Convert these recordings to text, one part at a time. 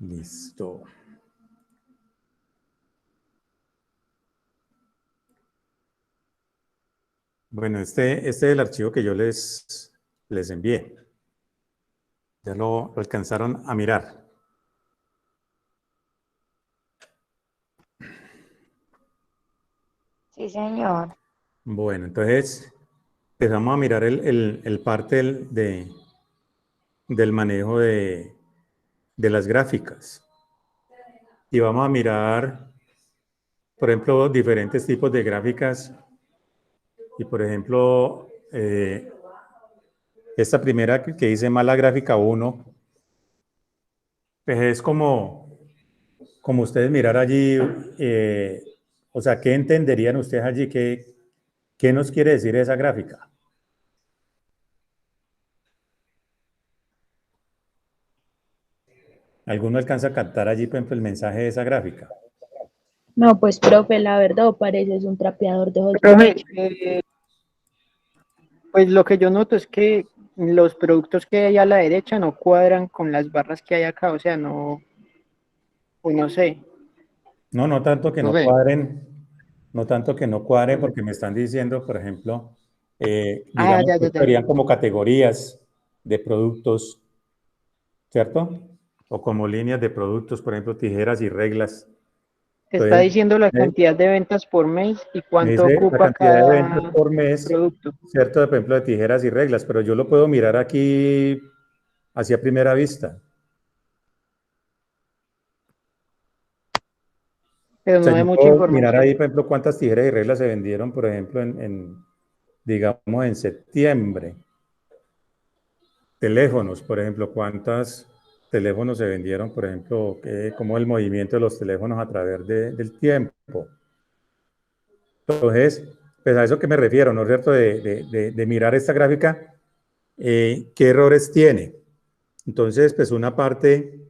Listo. Bueno, este es el archivo que yo les envié. Ya lo alcanzaron a mirar. Sí, señor. Bueno, entonces empezamos a mirar el parte del manejo de las gráficas. Y vamos a mirar, por ejemplo, diferentes tipos de gráficas. Y por ejemplo, esta primera que dice mala gráfica 1, pues es como ustedes mirar allí, o sea, ¿qué entenderían ustedes allí? ¿Qué nos quiere decir esa gráfica? ¿Alguno alcanza a captar allí, por ejemplo, el mensaje de esa gráfica? No, pues, profe, la verdad parece un trapeador de ojos Profe, vacíos. pues lo que yo noto es que los productos que hay a la derecha no cuadran con las barras que hay acá, o sea, no, pues no sé. No, no tanto que no Profe. cuadren, no tanto que no cuadren, porque me están diciendo, por ejemplo, Ah, digamos ya, que ya, ya. serían como categorías de productos, ¿cierto? O como líneas de productos, por ejemplo, tijeras y reglas. Está Entonces, diciendo la cantidad de ventas por mes y me cuánto dice la ocupa cantidad de ventas cada por mes, producto. ¿cierto? De, por ejemplo, de tijeras y reglas, pero yo lo puedo mirar aquí hacia primera vista. Pero O no sea, hay yo mucha puedo mirar información. ahí, por ejemplo, cuántas tijeras y reglas se vendieron, por ejemplo, digamos, en septiembre. Teléfonos, por ejemplo, cuántos teléfonos se vendieron, por ejemplo, cómo el movimiento de los teléfonos a través del tiempo. Entonces, pues a eso que me refiero, ¿no es cierto? De mirar esta gráfica, ¿qué errores tiene? Entonces, pues una parte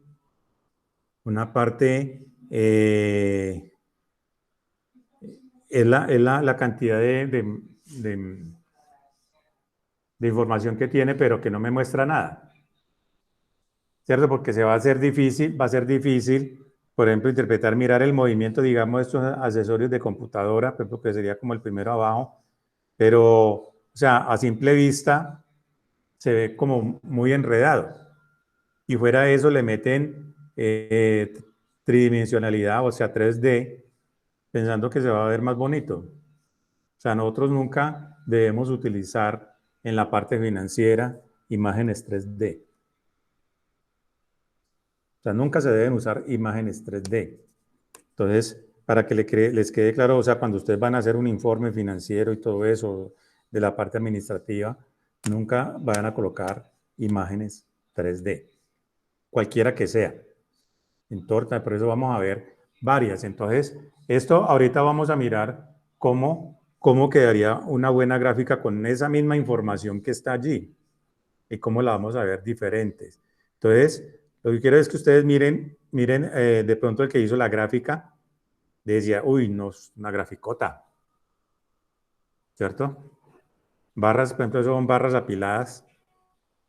es la cantidad de información que tiene, pero que no me muestra nada, ¿cierto? Porque va a ser difícil, por ejemplo, interpretar, mirar el movimiento, digamos, de estos accesorios de computadora, por ejemplo, que sería como el primero abajo, pero, o sea, a simple vista se ve como muy enredado. Y fuera de eso le meten tridimensionalidad, o sea, 3D, pensando que se va a ver más bonito. O sea, nosotros nunca debemos utilizar en la parte financiera imágenes 3D. O sea, nunca se deben usar imágenes 3D. Entonces, para que les quede claro, o sea, cuando ustedes van a hacer un informe financiero y todo eso de la parte administrativa, nunca vayan a colocar imágenes 3D, cualquiera que sea. En torta, por eso vamos a ver varias. Entonces, esto ahorita vamos a mirar cómo quedaría una buena gráfica con esa misma información que está allí y cómo la vamos a ver diferentes. Entonces, lo que quiero es que ustedes miren de pronto el que hizo la gráfica, decía, uy, no, es una graficota, ¿cierto? Barras, por ejemplo, son barras apiladas,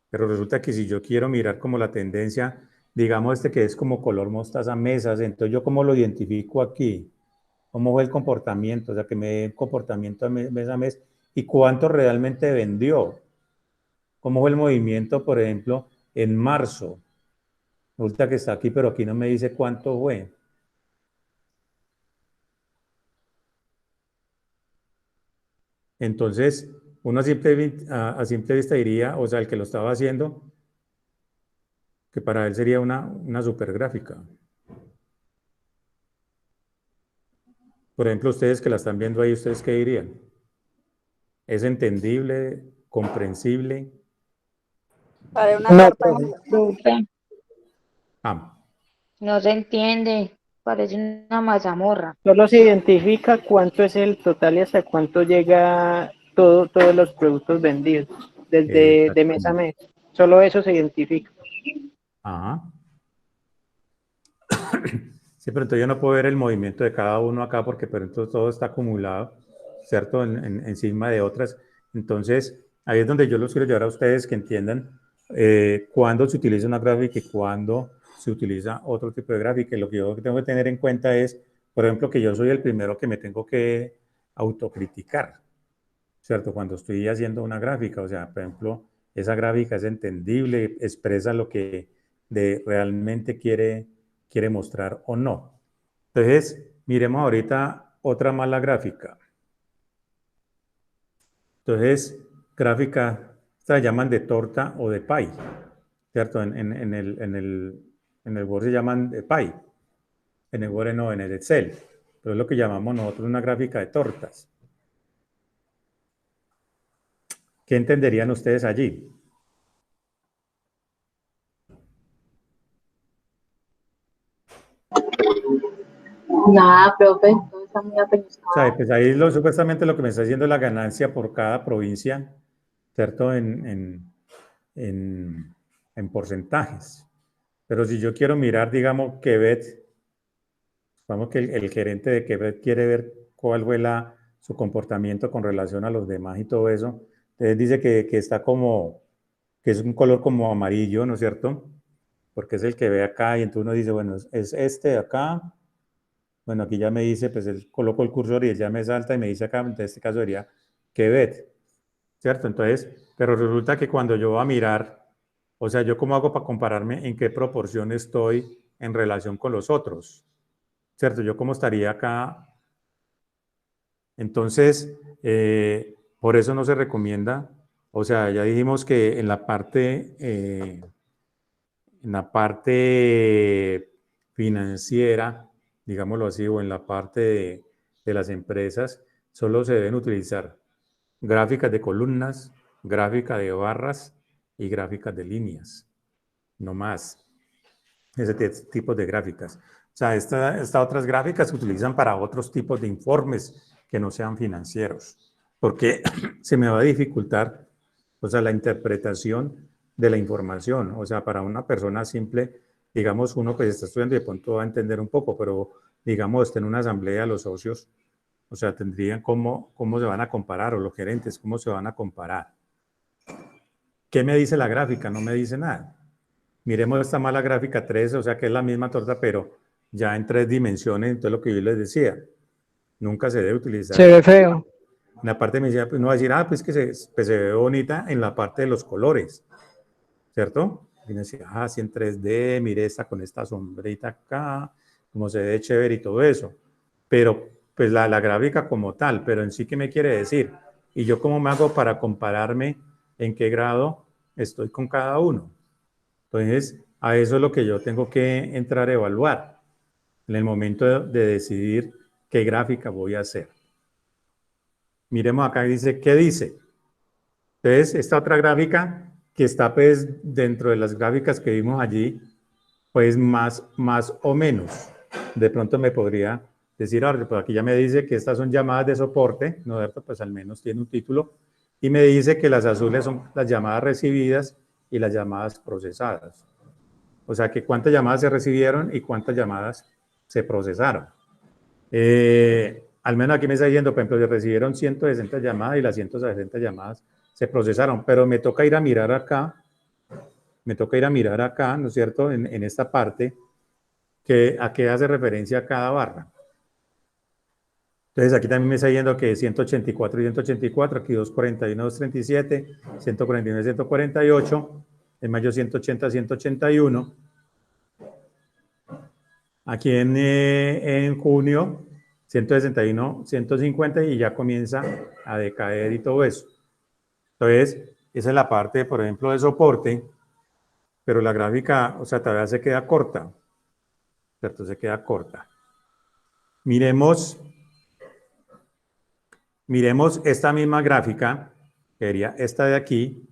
pero resulta que si yo quiero mirar como la tendencia, digamos este que es como color mostaza mesas, entonces yo cómo lo identifico aquí, cómo fue el comportamiento, o sea, que me dé el comportamiento mes a mes y cuánto realmente vendió, cómo fue el movimiento, por ejemplo, en marzo. Resulta que está aquí, pero aquí no me dice cuánto fue. Entonces, uno a simple vista diría, o sea, el que lo estaba haciendo, que para él sería una super gráfica. Por ejemplo, ustedes que la están viendo ahí, ¿ustedes qué dirían? ¿Es entendible, comprensible? Para una No, tarta. profe. Profe, Ah, No se entiende. Parece una mazamorra. Solo se identifica cuánto es el total y hasta cuánto llega todos los productos vendidos, desde de mes a exactamente. mes. Solo eso se identifica. Ajá. Sí, pero entonces yo no puedo ver el movimiento de cada uno acá porque pero entonces todo está acumulado, ¿cierto? Encima de otras. Entonces, ahí es donde yo los quiero llevar a ustedes que entiendan cuándo se utiliza una gráfica y cuándo se utiliza otro tipo de gráfica. Y lo que yo tengo que tener en cuenta es, por ejemplo, que yo soy el primero que me tengo que autocriticar, ¿cierto? Cuando estoy haciendo una gráfica, o sea, por ejemplo, esa gráfica es entendible, expresa lo que realmente quiere mostrar o no. Entonces, miremos ahorita otra más la gráfica. Entonces, gráfica, esta llaman de torta o de pie, ¿cierto? En el Word se llaman de pie, en el Word no, en el Excel, pero es lo que llamamos nosotros una gráfica de tortas. ¿Qué entenderían ustedes allí? Nada, profe, todo está muy O sea, apeñuscado. pues ahí supuestamente lo que me está haciendo es la ganancia por cada provincia, ¿cierto? En porcentajes. Pero si yo quiero mirar, digamos, Quebec, vamos que el gerente de Quebec quiere ver cuál fue su comportamiento con relación a los demás y todo eso. Entonces dice que está como, que es un color como amarillo, ¿no es cierto? Porque es el que ve acá y entonces uno dice, bueno, es este de acá. Bueno, aquí ya me dice, pues él coloco el cursor y él ya me salta y me dice acá, en este caso sería Quebec, ¿cierto? Entonces, pero resulta que cuando yo voy a mirar, o sea, ¿yo cómo hago para compararme en qué proporción estoy en relación con los otros? ¿Cierto? ¿Yo cómo estaría acá? Entonces, por eso no se recomienda, o sea, ya dijimos que en la parte financiera, digámoslo así, o en la parte de las empresas, solo se deben utilizar gráficas de columnas, gráfica de barras y gráficas de líneas, no más. Ese tipo de gráficas. O sea, estas otras gráficas se utilizan para otros tipos de informes que no sean financieros, porque se me va a dificultar, o sea, la interpretación de la información. O sea, para una persona simple, digamos, uno que está estudiando y de pronto va a entender un poco, pero digamos, está en una asamblea los socios, o sea, tendrían cómo se van a comparar, o los gerentes, cómo se van a comparar. ¿Qué me dice la gráfica? No me dice nada. Miremos esta mala gráfica 3, o sea que es la misma torta, pero ya en 3 dimensiones. Entonces lo que yo les decía, nunca se debe utilizar. Se ve feo. En la parte me decía, pues no va a decir, pues que se ve bonita en la parte de los colores, ¿cierto? Y me decía, sí en 3D, mire esta con esta sombrita acá, como se ve chévere y todo eso. Pero pues la gráfica como tal, pero en sí, ¿qué me quiere decir? Y yo cómo me hago para compararme en qué grado estoy con cada uno. Entonces, a eso es lo que yo tengo que entrar a evaluar en el momento de decidir qué gráfica voy a hacer. Miremos acá, dice, ¿qué dice? Entonces, esta otra gráfica que está pues dentro de las gráficas que vimos allí, pues más o menos. De pronto me podría decir, ahora, pues aquí ya me dice que estas son llamadas de soporte, ¿no es cierto? Pues al menos tiene un título. Y me dice que las azules son las llamadas recibidas y las llamadas procesadas. O sea, que cuántas llamadas se recibieron y cuántas llamadas se procesaron. Al menos aquí me está diciendo, por ejemplo, se recibieron 160 llamadas y las 160 llamadas se procesaron, pero me toca ir a mirar acá, ¿no es cierto?, en esta parte, a qué hace referencia a cada barra. Entonces aquí también me está diciendo que 184 y 184, aquí 241, 237, 149, 148, en mayo 180, 181. Aquí en junio, 161, 150 y ya comienza a decaer y todo eso. Entonces, esa es la parte, por ejemplo, de soporte, pero la gráfica, o sea, todavía se queda corta, ¿cierto? Se queda corta. Miremos esta misma gráfica, que sería esta de aquí,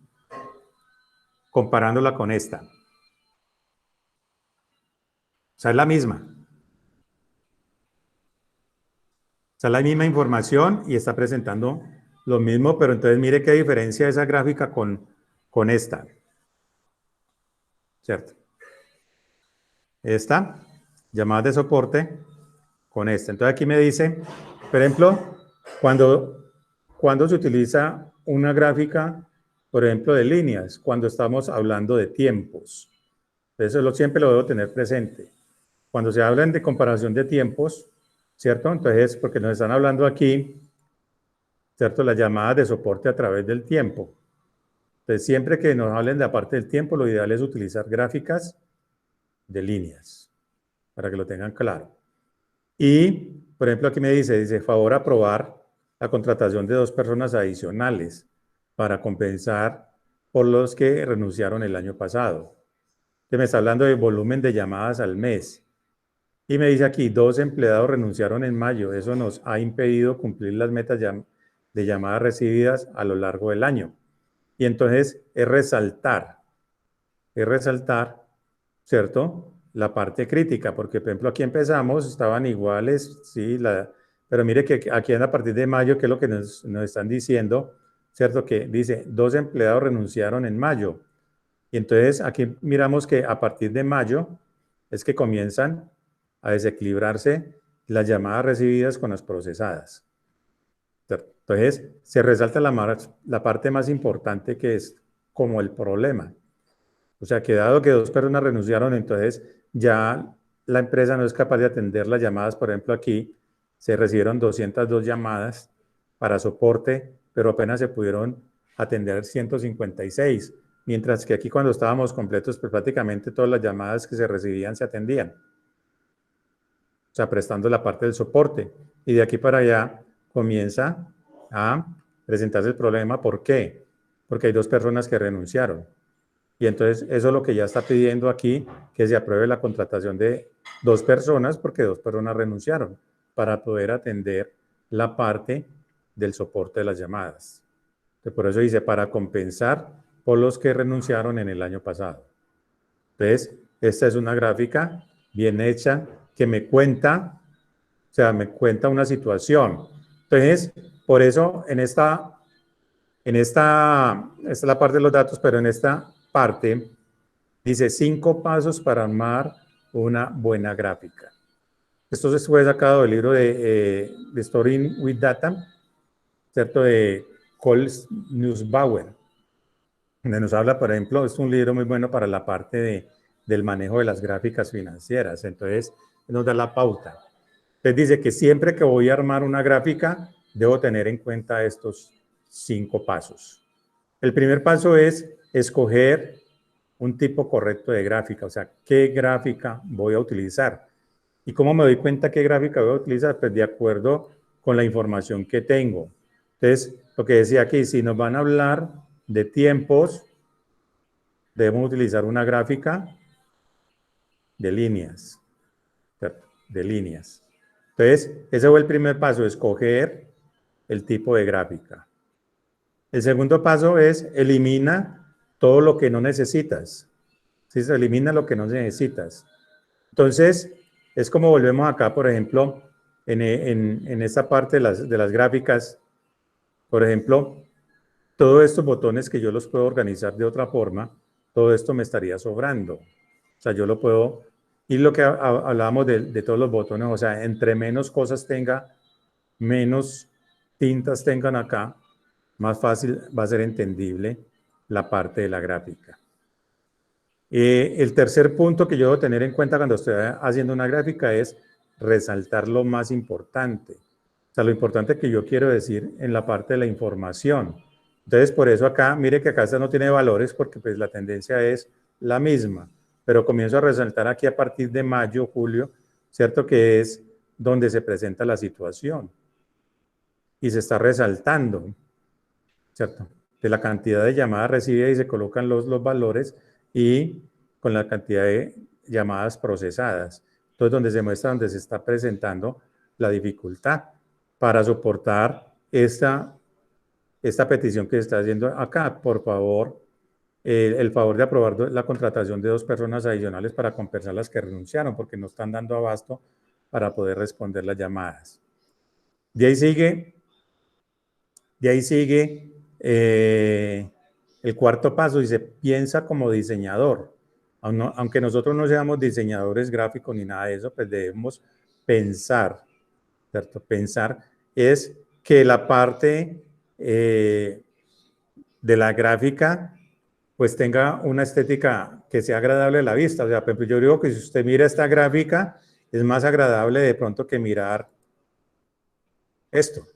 comparándola con esta. O sea, es la misma. O sea, la misma información y está presentando lo mismo, pero entonces mire qué diferencia esa gráfica con esta. ¿Cierto? Esta, llamadas de soporte, con esta. Entonces aquí me dice, por ejemplo, cuando se utiliza una gráfica, por ejemplo, de líneas, cuando estamos hablando de tiempos. Eso siempre lo debo tener presente. Cuando se hablan de comparación de tiempos, ¿cierto? Entonces, porque nos están hablando aquí, ¿cierto? Las llamadas de soporte a través del tiempo. Entonces, siempre que nos hablen de la parte del tiempo, lo ideal es utilizar gráficas de líneas, para que lo tengan claro. Y, por ejemplo, aquí me dice, favor aprobar la contratación de 2 personas adicionales para compensar por los que renunciaron el año pasado. Que me está hablando de volumen de llamadas al mes. Y me dice aquí, 2 empleados renunciaron en mayo. Eso nos ha impedido cumplir las metas de llamadas recibidas a lo largo del año. Y entonces es resaltar, ¿cierto? La parte crítica, porque por ejemplo aquí empezamos, estaban iguales, sí, pero mire que aquí a partir de mayo, que es lo que nos están diciendo, ¿cierto? Que dice, 2 empleados renunciaron en mayo. Y entonces aquí miramos que a partir de mayo es que comienzan a desequilibrarse las llamadas recibidas con las procesadas. Entonces se resalta la parte más importante, que es como el problema. O sea, que dado que 2 personas renunciaron, entonces ya la empresa no es capaz de atender las llamadas. Por ejemplo, aquí se recibieron 202 llamadas para soporte, pero apenas se pudieron atender 156, mientras que aquí cuando estábamos completos, pues prácticamente todas las llamadas que se recibían se atendían. O sea, prestando la parte del soporte. Y de aquí para allá comienza a presentarse el problema. ¿Por qué? Porque hay 2 personas que renunciaron. Y entonces eso es lo que ya está pidiendo aquí, que se apruebe la contratación de 2 personas, porque 2 personas renunciaron, para poder atender la parte del soporte de las llamadas. Entonces, por eso dice, para compensar por los que renunciaron en el año pasado. Entonces, esta es una gráfica bien hecha que me cuenta, o sea, me cuenta una situación. Entonces, por eso esta es la parte de los datos, pero en esta parte dice 5 pasos para armar una buena gráfica. Esto se fue sacado del libro de Storing with Data, ¿cierto? De Cole Nussbauer, donde nos habla, por ejemplo, es un libro muy bueno para la parte del manejo de las gráficas financieras. Entonces, nos da la pauta. Entonces dice que siempre que voy a armar una gráfica, debo tener en cuenta estos 5 pasos. El primer paso es escoger un tipo correcto de gráfica, o sea, ¿qué gráfica voy a utilizar? ¿Y cómo me doy cuenta qué gráfica voy a utilizar? Pues de acuerdo con la información que tengo. Entonces, lo que decía aquí, si nos van a hablar de tiempos, debemos utilizar una gráfica de líneas, ¿cierto? De líneas. Entonces, ese fue el primer paso, escoger el tipo de gráfica. El segundo paso es elimina todo lo que no necesitas. ¿Sí? Se elimina lo que no necesitas. Entonces, es como volvemos acá, por ejemplo, en esta parte de las gráficas. Por ejemplo, todos estos botones que yo los puedo organizar de otra forma, todo esto me estaría sobrando. O sea, yo lo puedo, y lo que hablábamos de todos los botones, o sea, entre menos cosas tenga, menos tintas tengan acá, más fácil va a ser entendible la parte de la gráfica. El tercer punto que yo debo tener en cuenta cuando estoy haciendo una gráfica es resaltar lo más importante. O sea, lo importante que yo quiero decir en la parte de la información. Entonces, por eso acá, mire que acá esta no tiene valores porque pues la tendencia es la misma. Pero comienzo a resaltar aquí a partir de mayo, julio, ¿cierto? Que es donde se presenta la situación. Y se está resaltando, ¿cierto? De la cantidad de llamadas recibidas y se colocan los valores y con la cantidad de llamadas procesadas. Entonces, donde se muestra, donde se está presentando la dificultad para soportar esta petición que se está haciendo acá. Por favor, el favor de aprobar la contratación de 2 personas adicionales para compensar las que renunciaron, porque no están dando abasto para poder responder las llamadas. De ahí sigue el cuarto paso, dice, piensa como diseñador. Aunque nosotros no seamos diseñadores gráficos ni nada de eso, pues debemos pensar, ¿cierto? Pensar es que la parte de la gráfica pues tenga una estética que sea agradable a la vista. O sea, por ejemplo, yo digo que si usted mira esta gráfica, es más agradable de pronto que mirar esto.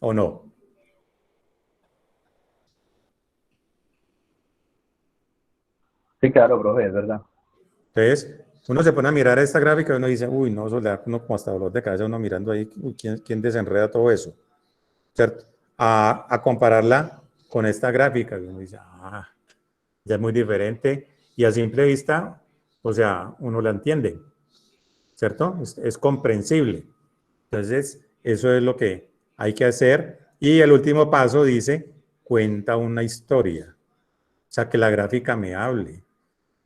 ¿O no? Sí, claro, profe, es verdad. Entonces, uno se pone a mirar esta gráfica y uno dice, uy, no, eso le da uno como hasta dolor de cabeza uno mirando ahí, uy, ¿quién desenreda todo eso? ¿Cierto? A compararla con esta gráfica, y uno dice, ah, ya es muy diferente, y a simple vista, o sea, uno la entiende, ¿cierto? Es comprensible. Entonces, eso es lo que hay que hacer. Y el último paso dice, cuenta una historia. O sea, que la gráfica me hable.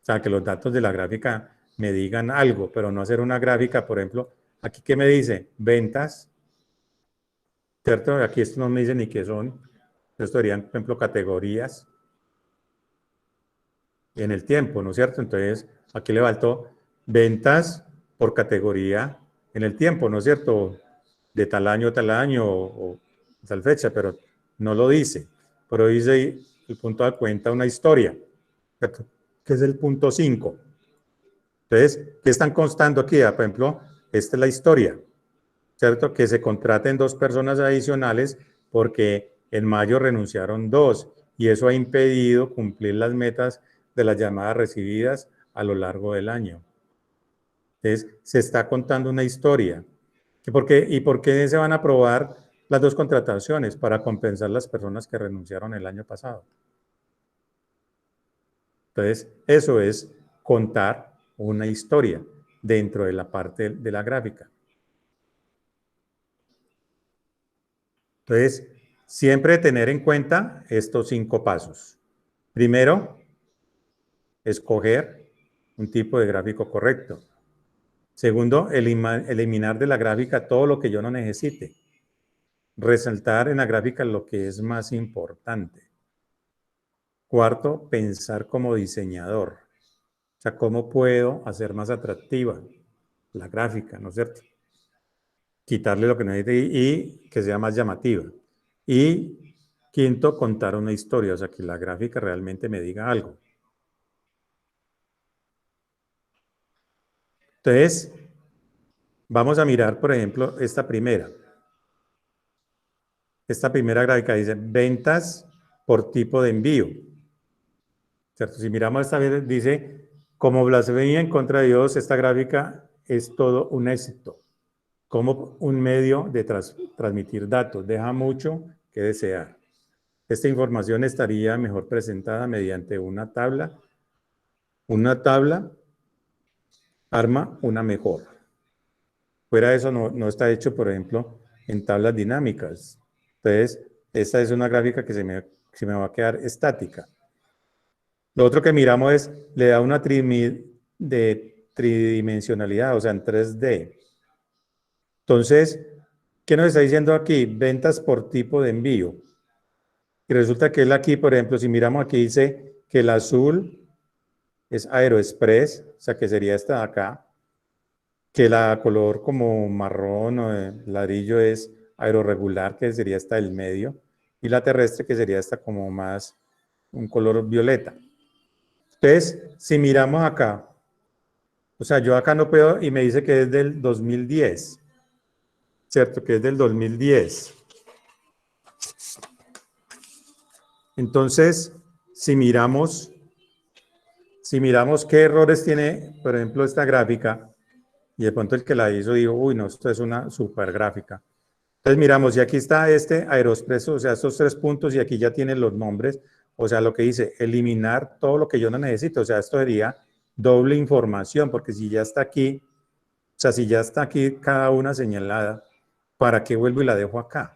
O sea, que los datos de la gráfica me digan algo, pero no hacer una gráfica, por ejemplo, aquí ¿qué me dice? Ventas, ¿cierto? Aquí esto no me dice ni qué son. Esto serían, por ejemplo, categorías en el tiempo, ¿no es cierto? Entonces, aquí le faltó ventas por categoría en el tiempo, ¿no es cierto? De tal año o tal fecha, pero no lo dice. Pero dice el punto de cuenta una historia, ¿cierto? Que es el punto 5. Entonces, ¿qué están constando aquí? Por ejemplo, esta es la historia, ¿cierto? Que se contraten 2 personas adicionales porque en mayo renunciaron 2 y eso ha impedido cumplir las metas de las llamadas recibidas a lo largo del año. Entonces, se está contando una historia. ¿Y por qué se van a aprobar las 2 contrataciones? Para compensar las personas que renunciaron el año pasado. Entonces, eso es contar una historia dentro de la parte de la gráfica. Entonces, siempre tener en cuenta estos 5 pasos. Primero, escoger un tipo de gráfico correcto. Segundo, eliminar de la gráfica todo lo que yo no necesite. Resaltar en la gráfica lo que es más importante. Cuarto, pensar como diseñador. O sea, ¿cómo puedo hacer más atractiva la gráfica, ¿no es cierto? Quitarle lo que necesite y que sea más llamativa. Y quinto, contar una historia, o sea, que la gráfica realmente me diga algo. Entonces, vamos a mirar, por ejemplo, esta primera. Esta primera gráfica dice ventas por tipo de envío. ¿Cierto? Si miramos esta vez, dice, como blasfemia en contra de Dios, esta gráfica es todo un éxito. Como un medio de transmitir datos. Deja mucho que desear. Esta información estaría mejor presentada mediante una tabla. Una tabla arma una mejor. Fuera de eso, no está hecho, por ejemplo, en tablas dinámicas. Entonces, esta es una gráfica que se me va a quedar estática. Lo otro que miramos es, le da una tridimensionalidad, o sea, en 3D. Entonces, ¿qué nos está diciendo aquí? Ventas por tipo de envío. Y resulta que él aquí, por ejemplo, si miramos aquí, dice que el azul es Aeroexpress, o sea, que sería esta de acá. Que la color como marrón o ladrillo es aeroregular, que sería esta del medio. Y la terrestre, que sería esta como más un color violeta. Entonces, si miramos acá, o sea, yo acá no puedo, y me dice que es del 2010, ¿cierto? Que es del 2010. Entonces, si miramos qué errores tiene, por ejemplo, esta gráfica, y de pronto el que la hizo dijo, uy, no, esto es una super gráfica. Entonces miramos, y aquí está este Aeroexpress, o sea, estos 3 puntos, y aquí ya tienen los nombres, o sea, lo que dice, eliminar todo lo que yo no necesito, o sea, esto sería doble información, porque si ya está aquí, o sea, si ya está aquí cada una señalada, ¿para qué vuelvo y la dejo acá?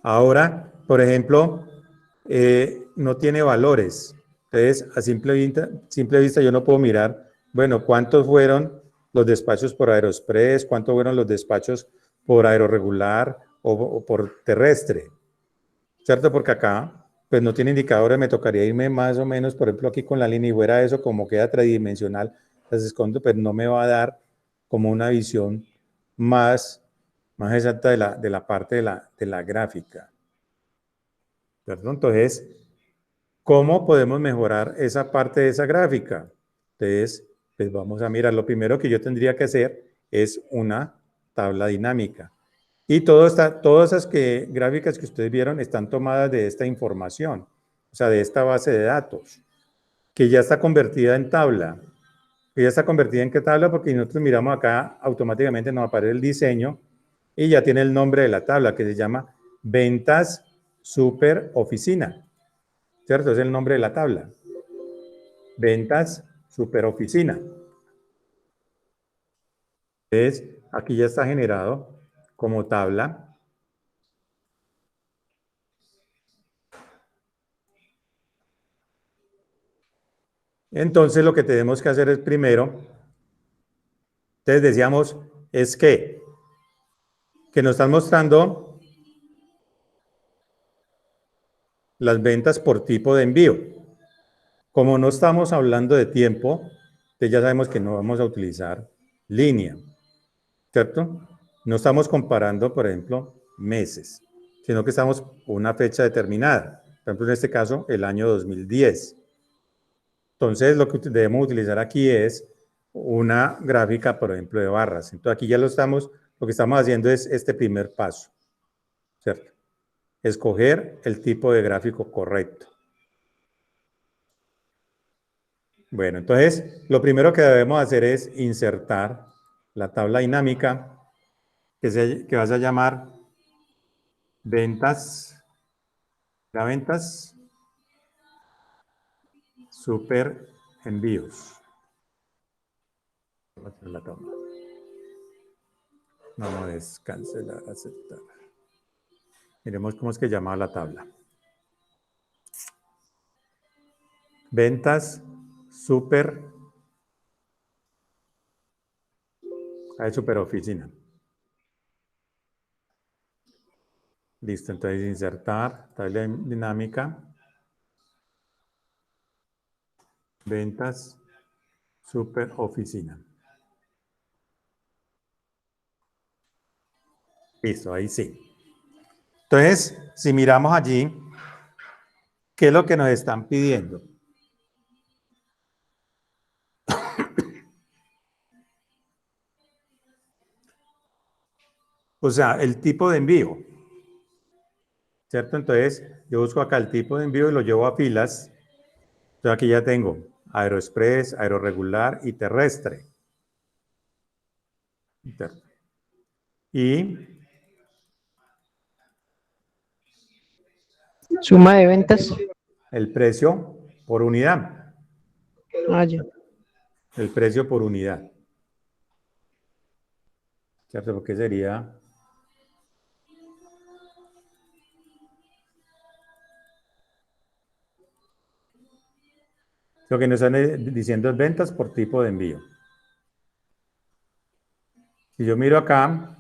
Ahora, por ejemplo, no tiene valores. Entonces, a simple vista yo no puedo mirar, bueno, cuántos fueron los despachos por Aeroexpress, cuántos fueron los despachos por aeroregular o por terrestre, ¿cierto? Porque acá, pues no tiene indicadores, me tocaría irme más o menos, por ejemplo, aquí con la línea y fuera eso, como queda tridimensional, las escondo, pero no me va a dar como una visión más más exacta de la parte de la gráfica. ¿Cierto? Entonces, ¿cómo podemos mejorar esa parte de esa gráfica? Entonces, pues vamos a mirar. Lo primero que yo tendría que hacer es una tabla dinámica. Y todas esas gráficas que ustedes vieron están tomadas de esta información, o sea, de esta base de datos, que ya está convertida en tabla. ¿Que ya está convertida en qué tabla? Porque nosotros miramos acá, automáticamente nos aparece el diseño y ya tiene el nombre de la tabla, que se llama Ventas Super Oficina. ¿Cierto? Es el nombre de la tabla. Ventas Super Oficina. Entonces, aquí ya está generado como tabla. Entonces, lo que tenemos que hacer es primero, entonces decíamos, es que nos están mostrando las ventas por tipo de envío. Como no estamos hablando de tiempo, entonces ya sabemos que no vamos a utilizar línea, ¿cierto? No estamos comparando, por ejemplo, meses, sino que estamos con una fecha determinada. Por ejemplo, en este caso, el año 2010. Entonces, lo que debemos utilizar aquí es una gráfica, por ejemplo, de barras. Entonces, aquí ya lo que estamos haciendo es este primer paso, ¿cierto? Escoger el tipo de gráfico correcto. Bueno, entonces, lo primero que debemos hacer es insertar la tabla dinámica que vas a llamar ventas super envíos. Vamos a descancelar, aceptar. Miremos cómo es que llama la tabla. Ventas super oficina. Listo, entonces insertar tabla dinámica. Ventas super oficina. Listo, ahí sí. Entonces, si miramos allí, ¿qué es lo que nos están pidiendo? O sea, el tipo de envío, ¿cierto? Entonces, yo busco acá el tipo de envío y lo llevo a filas. Entonces, aquí ya tengo Aeroexpress, Aeroregular y terrestre. Y Suma de ventas. el precio por unidad. Ah, ya. El precio por unidad. ¿Cierto? Porque sería... Lo que nos están diciendo es ventas por tipo de envío. Si yo miro acá,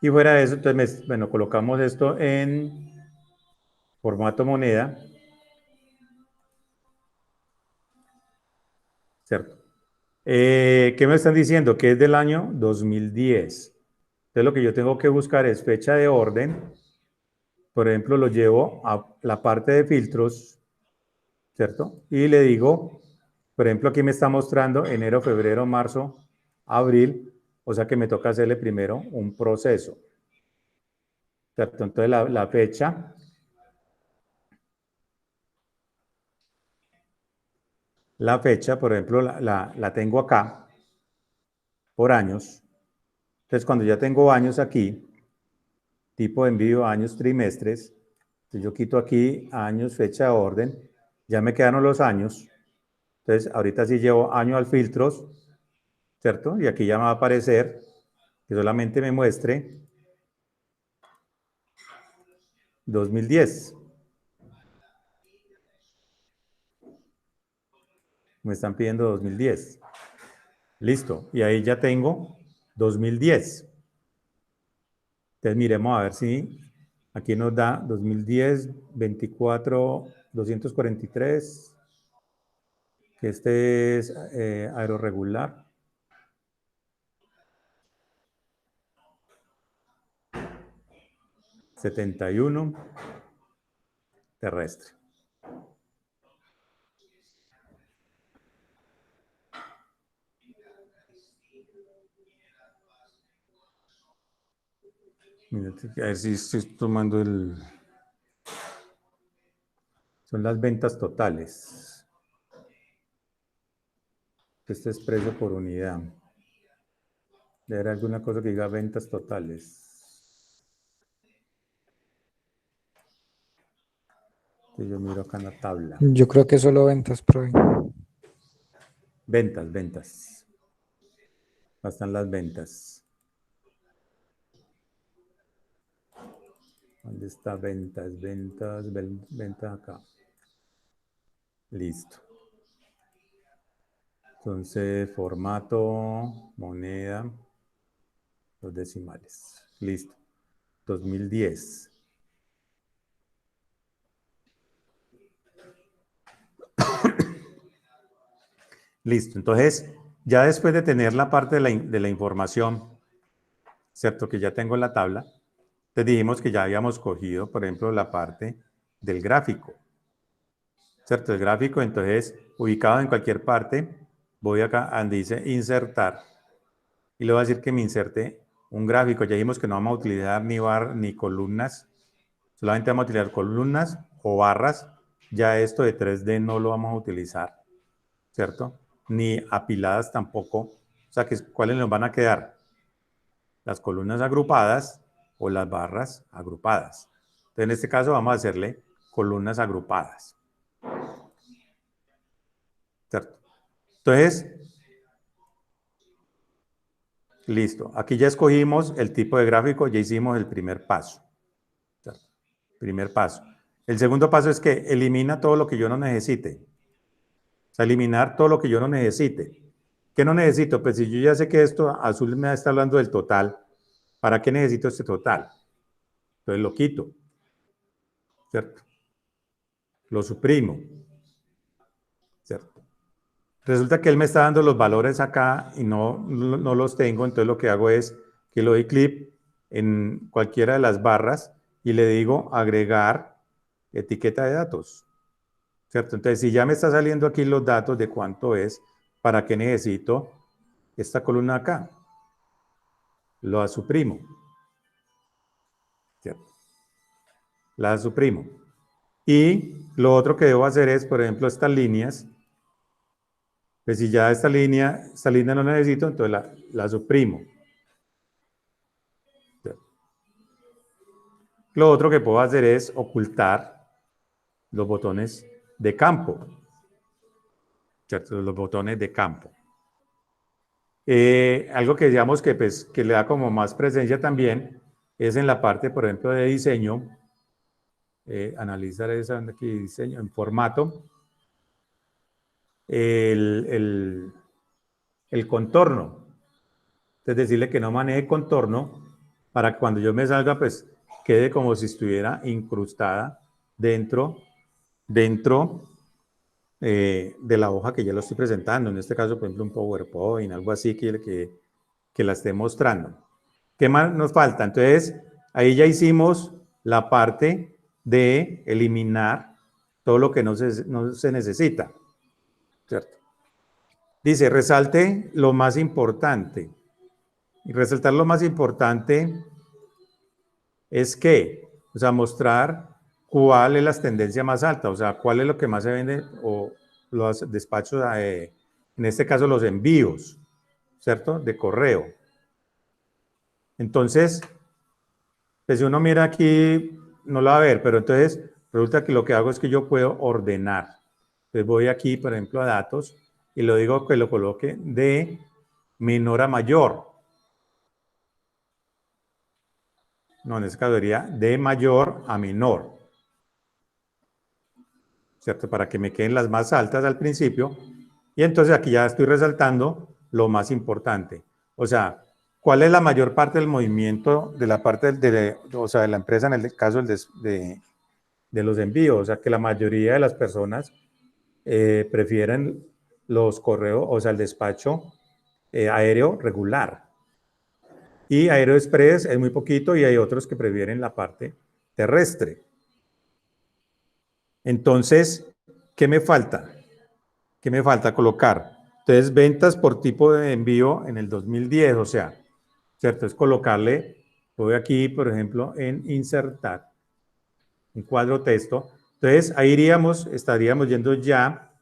y fuera de eso, entonces, bueno, colocamos esto en formato moneda, ¿cierto? ¿Qué me están diciendo? Que es del año 2010. Entonces, lo que yo tengo que buscar es fecha de orden. Por ejemplo, lo llevo a la parte de filtros, ¿cierto? Y le digo, por ejemplo, aquí me está mostrando enero, febrero, marzo, abril, o sea que me toca hacerle primero un proceso, ¿cierto? Entonces la fecha, por ejemplo, la tengo acá por años. Entonces, cuando ya tengo años aquí, tipo de envío, años, trimestres, entonces yo quito aquí años, fecha de orden, ya me quedaron los años. Entonces, ahorita sí llevo año al filtros, ¿cierto? Y aquí ya me va a aparecer que solamente me muestre 2010. Me están pidiendo 2010. Listo. Y ahí ya tengo 2010. Entonces miremos a ver si aquí nos da 2010, 24, 243. Que este es aeroregular. 71 terrestre. A ver si estoy tomando el... Son las ventas totales. Este es precio por unidad. Debe haber alguna cosa que diga ventas totales. Que yo miro acá en la tabla. Yo creo que solo ventas, profe. Ventas, ventas. Acá están las ventas. ¿Dónde está ventas? Ventas acá. Listo. Entonces, formato, moneda, los decimales. Listo. 2010. Listo. Entonces, ya después de tener la parte de la información, ¿cierto? Que ya tengo en la tabla, te dijimos que ya habíamos cogido, por ejemplo, la parte del gráfico. ¿Cierto? El gráfico, entonces, ubicado en cualquier parte, voy acá donde dice insertar y le voy a decir que me inserte un gráfico. Ya dijimos que no vamos a utilizar ni barras ni columnas, solamente vamos a utilizar columnas o barras. Ya esto de 3D no lo vamos a utilizar, ¿cierto? Ni apiladas tampoco. O sea, ¿cuáles nos van a quedar? Las columnas agrupadas o las barras agrupadas. Entonces, en este caso vamos a hacerle columnas agrupadas. ¿Cierto? Entonces, listo. Aquí ya escogimos el tipo de gráfico, ya hicimos el primer paso. ¿Cierto? Primer paso. El segundo paso es que elimina todo lo que yo no necesite. O sea, eliminar todo lo que yo no necesite. ¿Qué no necesito? Pues si yo ya sé que esto azul me está hablando del total, ¿para qué necesito este total? Entonces lo quito. ¿Cierto? Lo suprimo. ¿Cierto? Resulta que él me está dando los valores acá y no los tengo, entonces lo que hago es que le doy clic en cualquiera de las barras y le digo agregar etiqueta de datos. ¿Cierto? Entonces, si ya me está saliendo aquí los datos de cuánto es, ¿para qué necesito esta columna acá? Lo suprimo. ¿Cierto? La suprimo. Y lo otro que debo hacer es, por ejemplo, estas líneas. Pues si ya esta línea no necesito, entonces la suprimo. Lo otro que puedo hacer es ocultar los botones de campo. ¿Cierto? Los botones de campo. Algo que digamos que, pues, que le da como más presencia también es en la parte, por ejemplo, de diseño. Analizar esa aquí, diseño en formato. El contorno. Es decirle que no maneje contorno para que cuando yo me salga, pues quede como si estuviera incrustada dentro de la hoja que ya lo estoy presentando. En este caso, por ejemplo, un PowerPoint, algo así que la esté mostrando. ¿Qué más nos falta? Entonces, ahí ya hicimos la parte de eliminar todo lo que no se necesita. ¿Cierto? Dice, resalte lo más importante. Y resaltar lo más importante es que, o sea, mostrar cuál es la tendencia más alta, o sea, cuál es lo que más se vende o los despachos, en este caso los envíos, ¿cierto? De correo. Entonces, pues si uno mira aquí, no lo va a ver, pero entonces resulta que lo que hago es que yo puedo ordenar. Entonces voy aquí, por ejemplo, a datos y lo digo que lo coloque de menor a mayor. No, en este caso sería de mayor a menor. ¿Cierto? Para que me queden las más altas al principio. Y entonces aquí ya estoy resaltando lo más importante. O sea, ¿cuál es la mayor parte del movimiento de la parte o sea, de la empresa en el caso de los envíos? O sea, que la mayoría de las personas prefieren los correos, o sea, el despacho aéreo regular. Y Aero Express es muy poquito y hay otros que prefieren la parte terrestre. Entonces, ¿qué me falta? ¿Qué me falta colocar? Entonces, ventas por tipo de envío en el 2010, o sea, ¿cierto? Es colocarle, voy aquí, por ejemplo, en insertar un cuadro texto. Entonces, ahí estaríamos yendo ya,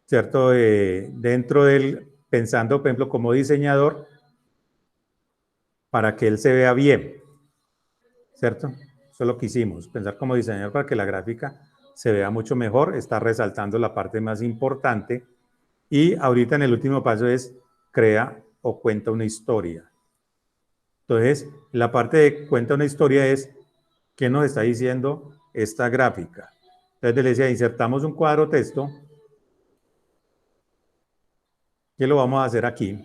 ¿cierto? Dentro del, pensando, por ejemplo, como diseñador, para que él se vea bien, ¿cierto? Eso es lo que hicimos, pensar como diseñador para que la gráfica se vea mucho mejor, está resaltando la parte más importante. Y ahorita en el último paso es crea o cuenta una historia. Entonces, la parte de cuenta una historia es qué nos está diciendo esta gráfica. Entonces, le decía, insertamos un cuadro texto. ¿Qué lo vamos a hacer aquí?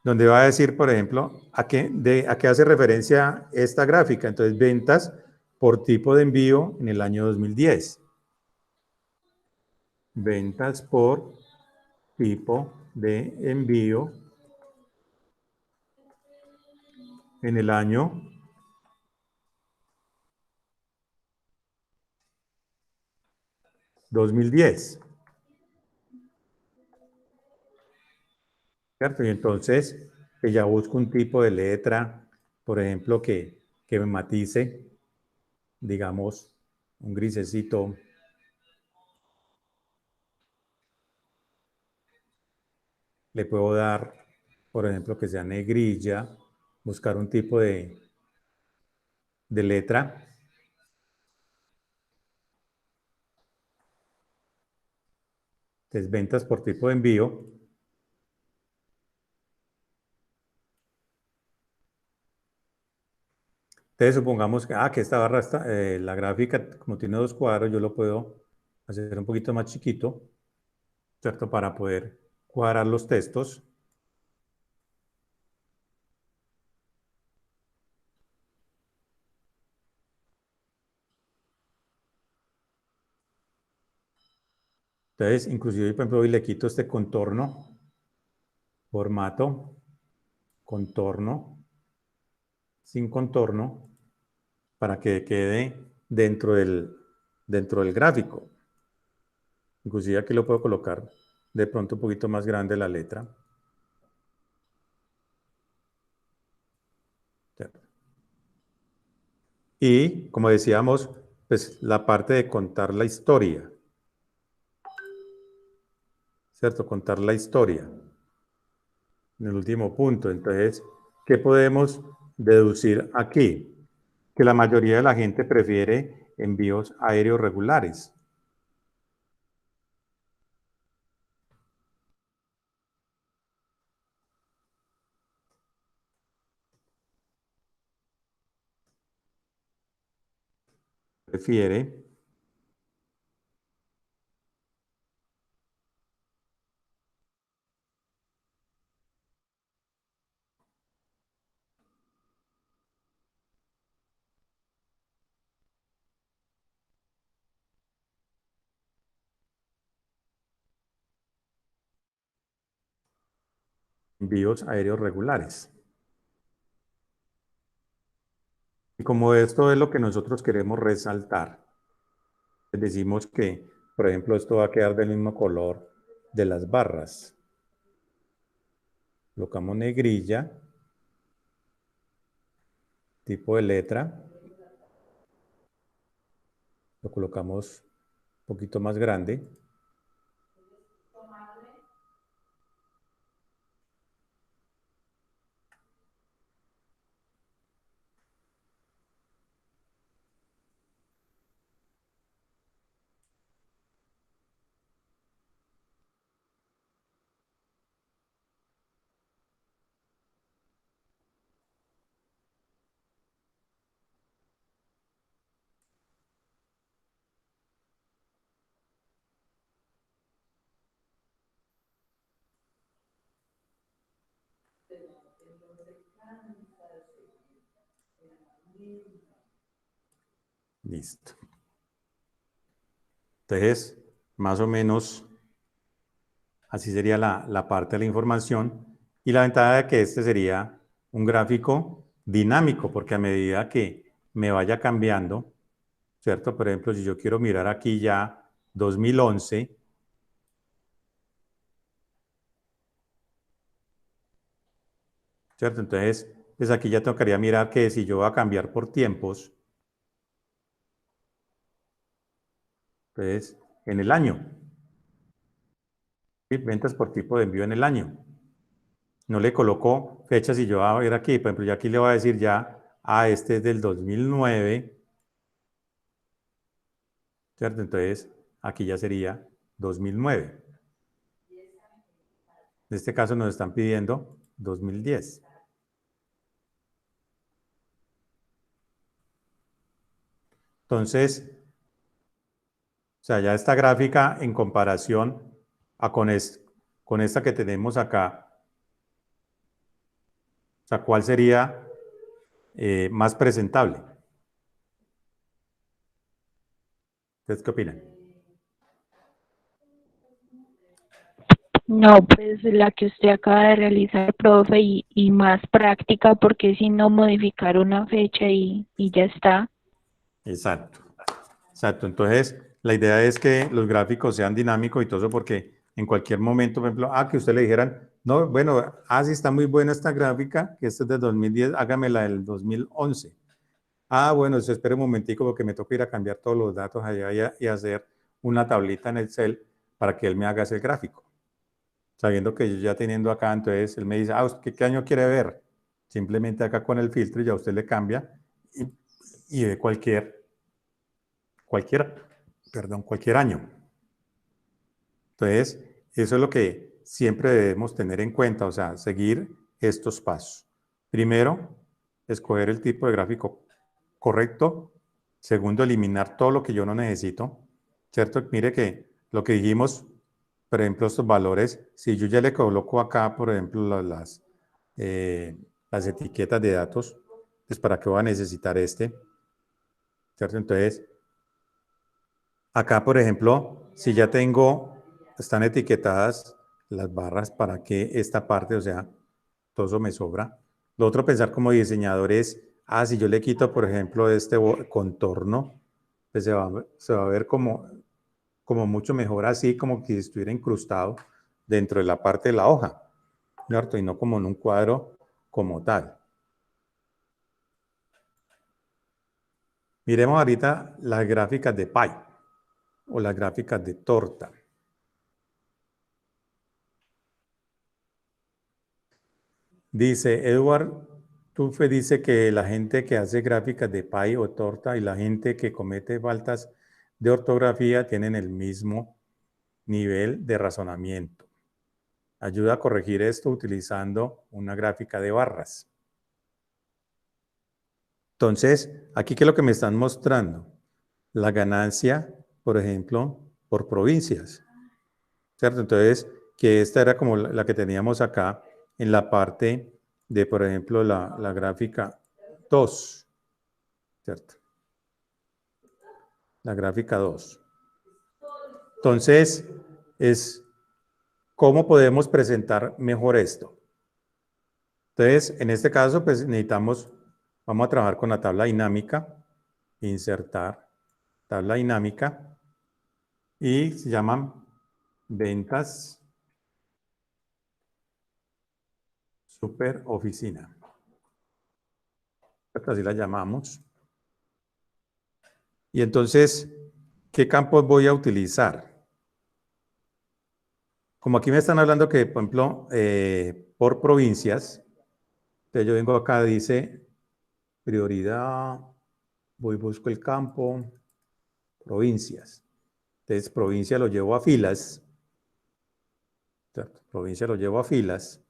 Donde va a decir, por ejemplo, a qué hace referencia esta gráfica. Entonces, ventas por tipo de envío en el año 2010. Ventas por tipo de envío en el año 2010. ¿Cierto? Y entonces, que ya busco un tipo de letra, por ejemplo, que me matice, digamos, un grisecito. Le puedo dar, por ejemplo, que sea negrilla, buscar un tipo de letra. Entonces, ventas por tipo de envío. Entonces, supongamos que esta barra, la gráfica, como tiene dos cuadros, yo lo puedo hacer un poquito más chiquito, ¿cierto? Para poder cuadrar los textos. Entonces, inclusive, por ejemplo, hoy le quito este contorno, formato, contorno, sin contorno, para que quede dentro del gráfico. Inclusive aquí lo puedo colocar de pronto un poquito más grande la letra. Y, como decíamos, pues la parte de contar la historia. ¿Cierto? Contar la historia. En el último punto. Entonces, ¿qué podemos deducir aquí? Que la mayoría de la gente prefiere envíos aéreos regulares. Prefiere envíos aéreos regulares. Y como esto es lo que nosotros queremos resaltar, decimos que, por ejemplo, esto va a quedar del mismo color de las barras. Colocamos negrilla, tipo de letra, lo colocamos un poquito más grande. Listo. Entonces, más o menos, así sería la parte de la información. Y la ventaja de que este sería un gráfico dinámico, porque a medida que me vaya cambiando, ¿cierto? Por ejemplo, si yo quiero mirar aquí ya 2011, ¿cierto? Entonces, pues aquí ya tocaría mirar que si yo voy a cambiar por tiempos, entonces, en el año, ¿sí? Ventas por tipo de envío en el año. No le coloco fechas y yo voy a ver aquí, por ejemplo, yo aquí le voy a decir ya, este es del 2009, ¿cierto? Entonces, aquí ya sería 2009. En este caso nos están pidiendo 2010. Entonces, o sea, ya esta gráfica en comparación con esta que tenemos acá, o sea, ¿cuál sería más presentable? ¿Ustedes qué opinan? No, pues la que usted acaba de realizar, profe, y más práctica, porque si no modificar una fecha y ya está. Exacto. Exacto. Entonces, la idea es que los gráficos sean dinámicos y todo eso, porque en cualquier momento, por ejemplo, que usted le dijeran, no, bueno, sí está muy buena esta gráfica, que esta es de 2010, hágamela del 2011. Bueno, se espere un momentico porque me toca ir a cambiar todos los datos allá y hacer una tablita en Excel para que él me haga ese gráfico. Sabiendo que yo ya teniendo acá, entonces él me dice, ¿usted qué año quiere ver? Simplemente acá con el filtro ya usted le cambia y ve cualquier año. Entonces, eso es lo que siempre debemos tener en cuenta, o sea, seguir estos pasos. Primero, escoger el tipo de gráfico correcto. Segundo, eliminar todo lo que yo no necesito, ¿cierto? Mire que lo que dijimos, por ejemplo, estos valores, si yo ya le coloco acá, por ejemplo, las etiquetas de datos, pues ¿para qué voy a necesitar ¿cierto? Entonces, acá, por ejemplo, si ya están etiquetadas las barras para que esta parte, o sea, todo eso me sobra. Lo otro, pensar como diseñador es, si yo le quito, por ejemplo, este contorno, pues se va a ver como mucho mejor así, como que estuviera incrustado dentro de la parte de la hoja, ¿cierto? Y no como en un cuadro como tal. Miremos ahorita las gráficas de pie o las gráficas de torta. Dice Edward Tuffe, dice que la gente que hace gráficas de pie o torta y la gente que comete faltas de ortografía tienen el mismo nivel de razonamiento. Ayuda a corregir esto utilizando una gráfica de barras. Entonces, aquí ¿qué es lo que me están mostrando? La ganancia, por ejemplo, por provincias, ¿cierto? Entonces, que esta era como la que teníamos acá en la parte de, por ejemplo, la gráfica 2, ¿cierto? La gráfica 2. Entonces, ¿cómo podemos presentar mejor esto? Entonces, en este caso, pues vamos a trabajar con la tabla dinámica, insertar tabla dinámica, y se llaman ventas super oficina. Así la llamamos. Y entonces, ¿qué campos voy a utilizar? Como aquí me están hablando que, por ejemplo, por provincias, entonces yo vengo acá, dice prioridad, busco el campo, provincias. Entonces, provincia lo llevo a filas. ¿Cierto? Provincia lo llevo a filas.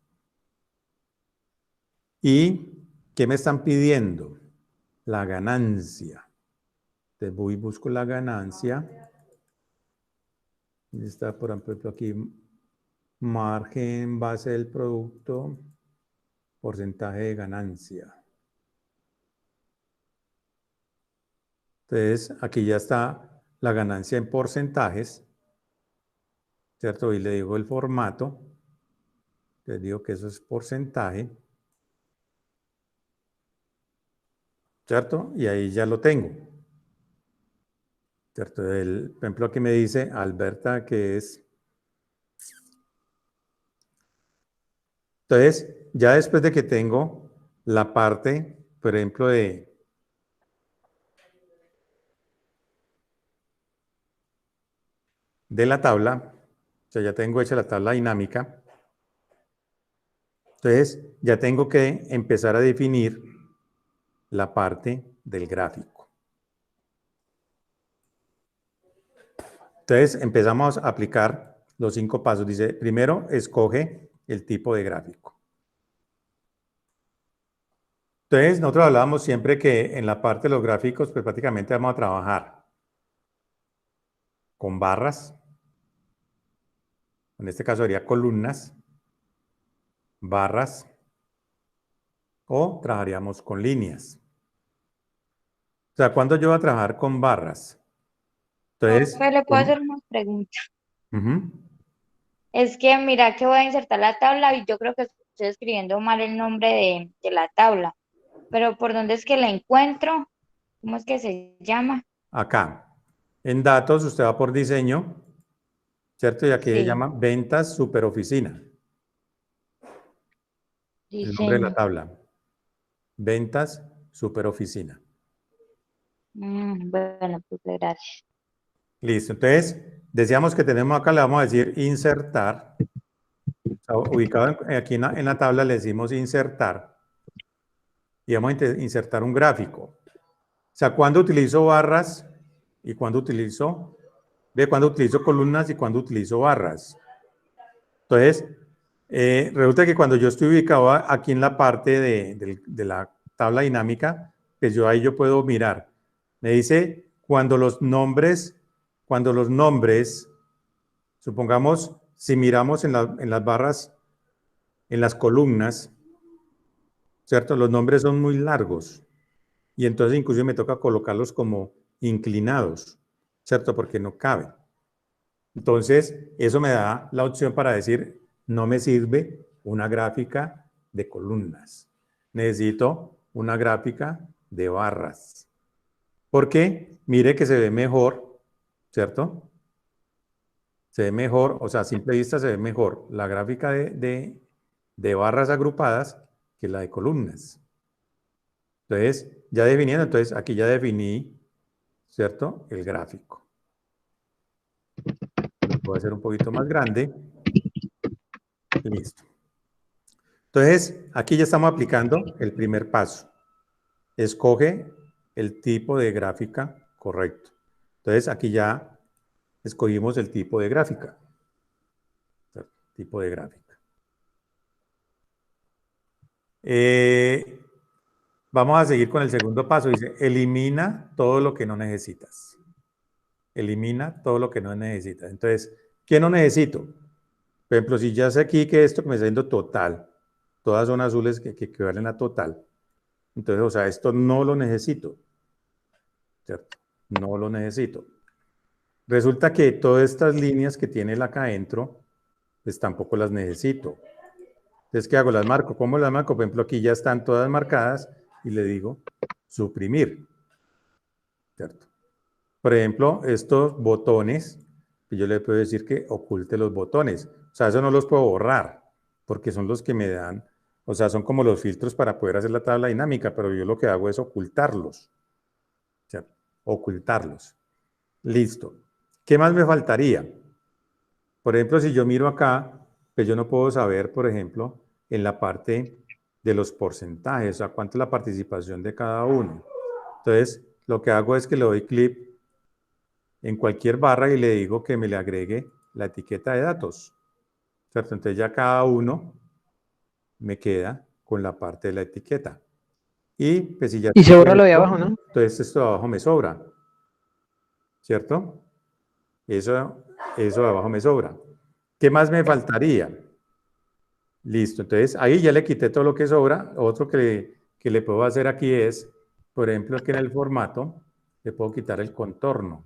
¿Y qué me están pidiendo? La ganancia. Entonces voy y busco la ganancia. Está, por ejemplo, aquí margen base del producto, porcentaje de ganancia. Entonces, aquí ya está la ganancia en porcentajes, ¿cierto? Y le digo el formato. Les digo que eso es porcentaje. ¿cierto? Y ahí ya lo tengo, ¿cierto? Por ejemplo, aquí me dice Alberta que es... Entonces, ya después de que tengo la parte, por ejemplo, de la tabla, o sea, ya tengo hecha la tabla dinámica, entonces ya tengo que empezar a definir la parte del gráfico. Entonces empezamos a aplicar los 5 pasos. Dice, primero escoge el tipo de gráfico. Entonces nosotros hablábamos siempre que en la parte de los gráficos, pues prácticamente vamos a trabajar con barras, en este caso sería columnas, barras, o trabajaríamos con líneas. O sea, ¿cuándo yo voy a trabajar con barras? Entonces, Profe, le puedo hacer una pregunta. ujú, Es que mira que voy a insertar la tabla y yo creo que estoy escribiendo mal el nombre de la tabla. Pero ¿por dónde es que la encuentro? ¿Cómo es que se llama? acá, en datos, usted va por diseño, ¿cierto? Y aquí se Sí, llama ventas superoficina, el nombre de la diseño. tabla. Ventas superoficina. Bueno, pues gracias. Listo, entonces, decíamos que tenemos acá, le vamos a decir insertar. O sea, ubicado aquí en la tabla le decimos insertar. Y vamos a insertar un gráfico. O sea, ¿cuándo utilizo barras y cuándo utilizo, cuándo utilizo columnas y cuándo utilizo barras? Entonces, resulta que cuando yo estoy ubicado aquí en la parte de la tabla dinámica, pues yo ahí yo puedo mirar. Me dice cuando los nombres, supongamos, si miramos en las barras, en las columnas, ¿cierto? Los nombres son muy largos y entonces incluso me toca colocarlos como inclinados, ¿cierto? Porque no caben. Entonces, eso me da la opción para decir, no me sirve una gráfica de columnas. Necesito una gráfica de barras. Porque mire que se ve mejor, ¿cierto? Se ve mejor, o sea, a simple vista se ve mejor la gráfica de barras agrupadas que la de columnas. Entonces, ya definiendo, entonces aquí ya definí, ¿cierto? El gráfico. Lo puedo hacer un poquito más grande. Listo. Entonces, aquí ya estamos aplicando el primer paso. Escoge el tipo de gráfica correcto. Entonces, aquí ya escogimos el tipo de gráfica. Tipo de gráfica. Vamos a seguir con el segundo paso. Dice, elimina todo lo que no necesitas. Elimina todo lo que no necesitas. Entonces, ¿qué no necesito? Por ejemplo, si ya sé aquí que esto que me está diciendo total, todas son azules que equivalen a total. Entonces, o sea, esto no lo necesito, ¿cierto? No lo necesito. Resulta que todas estas líneas que tiene él acá adentro, pues tampoco las necesito. Entonces, ¿qué hago? Las marco. ¿Cómo las marco? Por ejemplo, aquí ya están todas marcadas y le digo suprimir, ¿cierto? Por ejemplo, estos botones, que yo le puedo decir que oculte los botones. O sea, eso no los puedo borrar, porque son los que me dan, o sea, son como los filtros para poder hacer la tabla dinámica, pero yo lo que hago es ocultarlos. ¿Cierto? Ocultarlos. Listo. ¿Qué más me faltaría? Por ejemplo, si yo miro acá, pues yo no puedo saber, por ejemplo, en la parte de los porcentajes, o sea, cuánto es la participación de cada uno. Entonces, lo que hago es que le doy clic en cualquier barra y le digo que me le agregue la etiqueta de datos. ¿Cierto? Entonces ya cada uno me queda con la parte de la etiqueta. Y pues si ya Y se tengo borra lo de esto, abajo, ¿no? entonces esto de abajo me sobra. ¿Cierto? Eso de abajo me sobra. ¿Qué más me faltaría? Listo, entonces ahí ya le quité todo lo que sobra. Otro que le puedo hacer aquí es, por ejemplo, que en el formato le puedo quitar el contorno.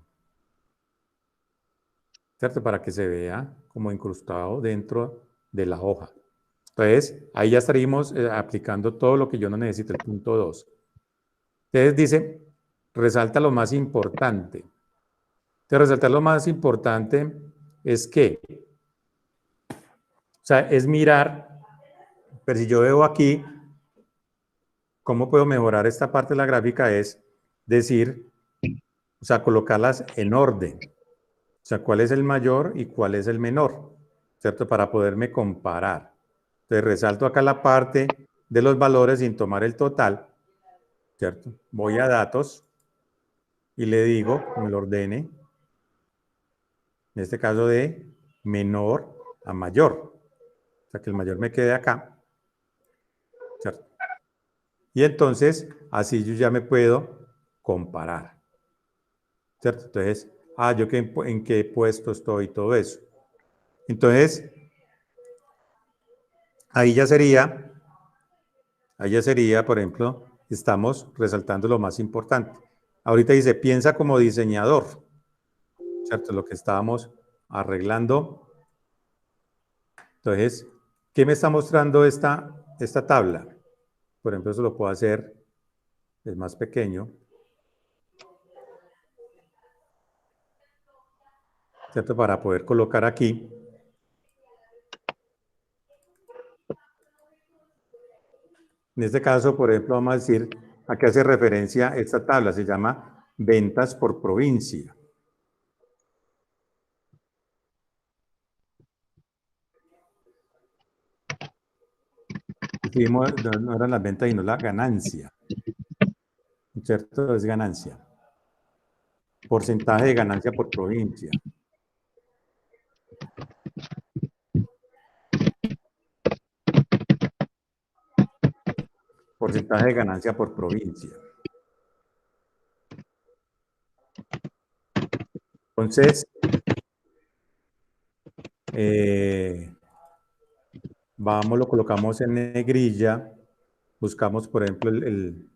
¿Cierto? Para que se vea como incrustado dentro de la hoja. Entonces, ahí ya estaríamos aplicando todo lo que yo no necesito, el punto 2. Entonces dice, resalta lo más importante. Entonces, resaltar lo más importante es que, o sea, es mirar, pero si yo veo aquí, ¿cómo puedo mejorar esta parte de la gráfica? Es decir, o sea, colocarlas en orden. O sea, cuál es el mayor y cuál es el menor, ¿cierto? Para poderme comparar. Entonces, resalto acá la parte de los valores sin tomar el total, ¿cierto? Voy a datos y le digo, que me lo ordene, en este caso de menor a mayor. O sea, que el mayor me quede acá, ¿cierto? Y entonces, así yo ya me puedo comparar, ¿cierto? Entonces, yo en qué puesto estoy y todo eso. Entonces, ahí ya sería, por ejemplo, estamos resaltando lo más importante. Ahorita dice, piensa como diseñador, ¿cierto? Lo que estábamos arreglando. Entonces, ¿qué me está mostrando esta tabla? Por ejemplo, eso lo puedo hacer, es más pequeño, ¿cierto? Para poder colocar aquí. En este caso, por ejemplo, vamos a decir, ¿a qué hace referencia esta tabla? Se llama ventas por provincia. No eran las ventas, sino la ganancia. ¿Cierto? Es ganancia. Porcentaje de ganancia por provincia. Porcentaje de ganancia por provincia. Entonces, lo colocamos en negrilla, buscamos, por ejemplo, el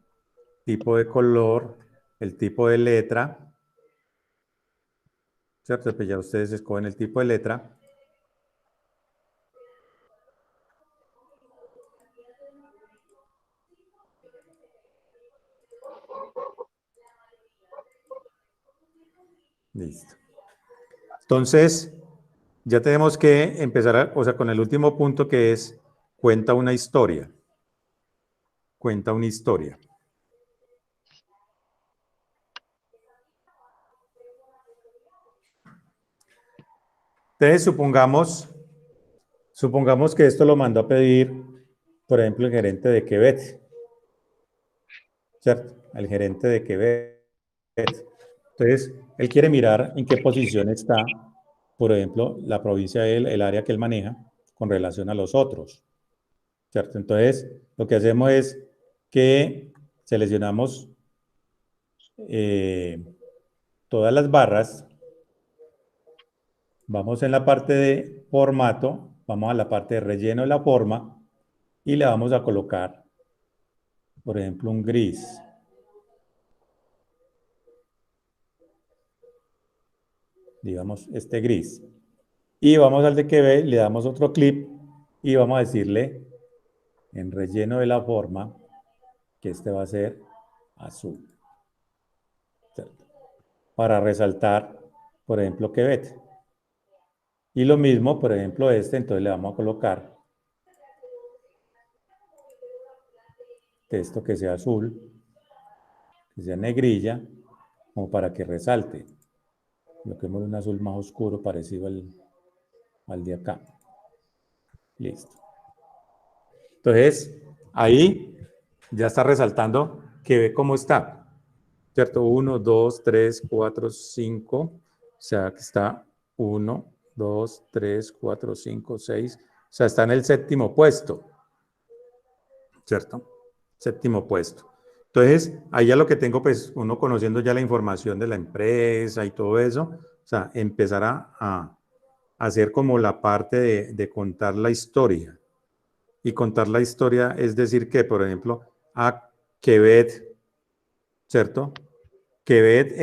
tipo de color, el tipo de letra, ¿cierto? Pues ya ustedes escogen el tipo de letra. Listo. Entonces, ya tenemos que empezar, con el último punto que es, cuenta una historia. Cuenta una historia. Entonces, supongamos que esto lo mandó a pedir, por ejemplo, el gerente de Quebec, ¿cierto? El gerente de Quebec. Entonces, él quiere mirar en qué posición está, por ejemplo, la provincia, el área que él maneja, con relación a los otros, ¿cierto? Entonces, lo que hacemos es que seleccionamos todas las barras, vamos en la parte de formato, vamos a la parte de relleno de la forma y le vamos a colocar, por ejemplo, un gris. Digamos, este gris. Y vamos al de que ve, le damos otro clip y vamos a decirle en relleno de la forma que este va a ser azul. ¿Cierto? Para resaltar, por ejemplo, Quebec. Y lo mismo, por ejemplo, entonces le vamos a colocar texto que sea azul, que sea negrilla, como para que resalte. Coloquemos un azul más oscuro parecido al de acá. Listo. Entonces, ahí ya está resaltando que ve cómo está. ¿Cierto? 1, 2, 3, 4, 5. O sea, que está 1, 2, 3, 4, 5, 6. O sea, está en el séptimo puesto. ¿Cierto? Séptimo puesto. Entonces, ahí ya lo que tengo, pues, uno conociendo ya la información de la empresa y todo eso, o sea, empezar a hacer como la parte de contar la historia. Y contar la historia es decir que, por ejemplo, a Quebec, ¿cierto? Quebec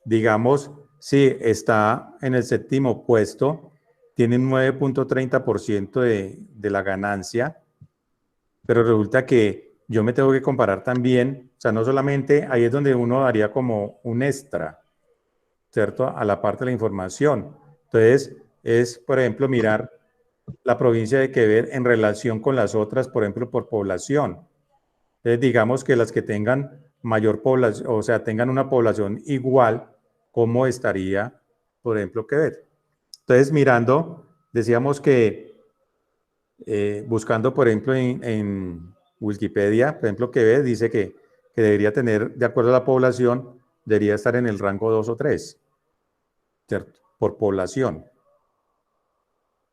digamos, sí, está en el séptimo puesto, tiene un 9.30% de la ganancia, pero resulta que yo me tengo que comparar también, o sea, no solamente, ahí es donde uno daría como un extra, ¿cierto? A la parte de la información. Entonces, es, por ejemplo, mirar la provincia de Quebec en relación con las otras, por ejemplo, por población. Entonces, digamos que las que tengan mayor población, o sea, tengan una población igual, ¿cómo estaría, por ejemplo, Quebec? Entonces, mirando, decíamos que buscando, por ejemplo, en Wikipedia, por ejemplo, Quebec dice que debería tener, de acuerdo a la población, debería estar en el rango 2 o 3, ¿cierto? Por población.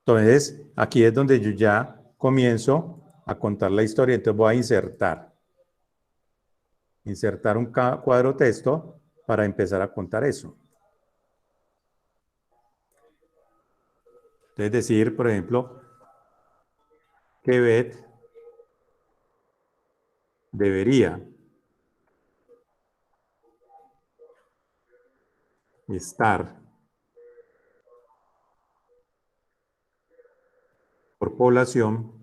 Entonces, aquí es donde yo ya comienzo a contar la historia. Entonces voy a insertar un cuadro texto para empezar a contar eso. Es decir, por ejemplo, Quebec debería estar por población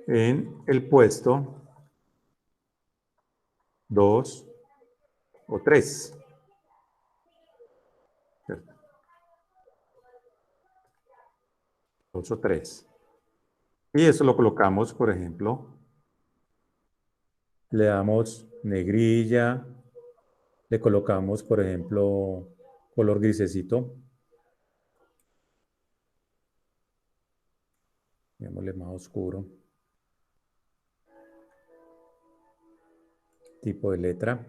en el puesto 2 o 3. 2 o 3. Y eso lo colocamos, por ejemplo, le damos negrilla, le colocamos, por ejemplo, color grisecito. Démosle más oscuro. Tipo de letra.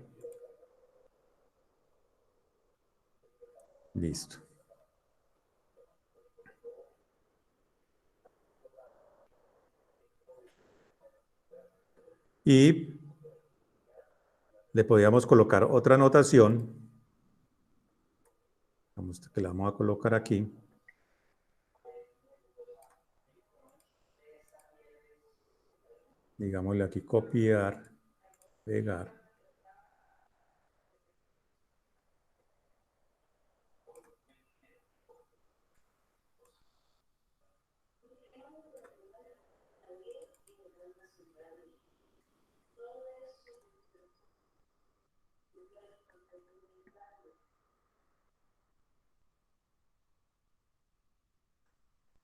Listo. Y le podíamos colocar otra anotación. Vamos, que la vamos a colocar aquí. Digámosle aquí copiar, pegar.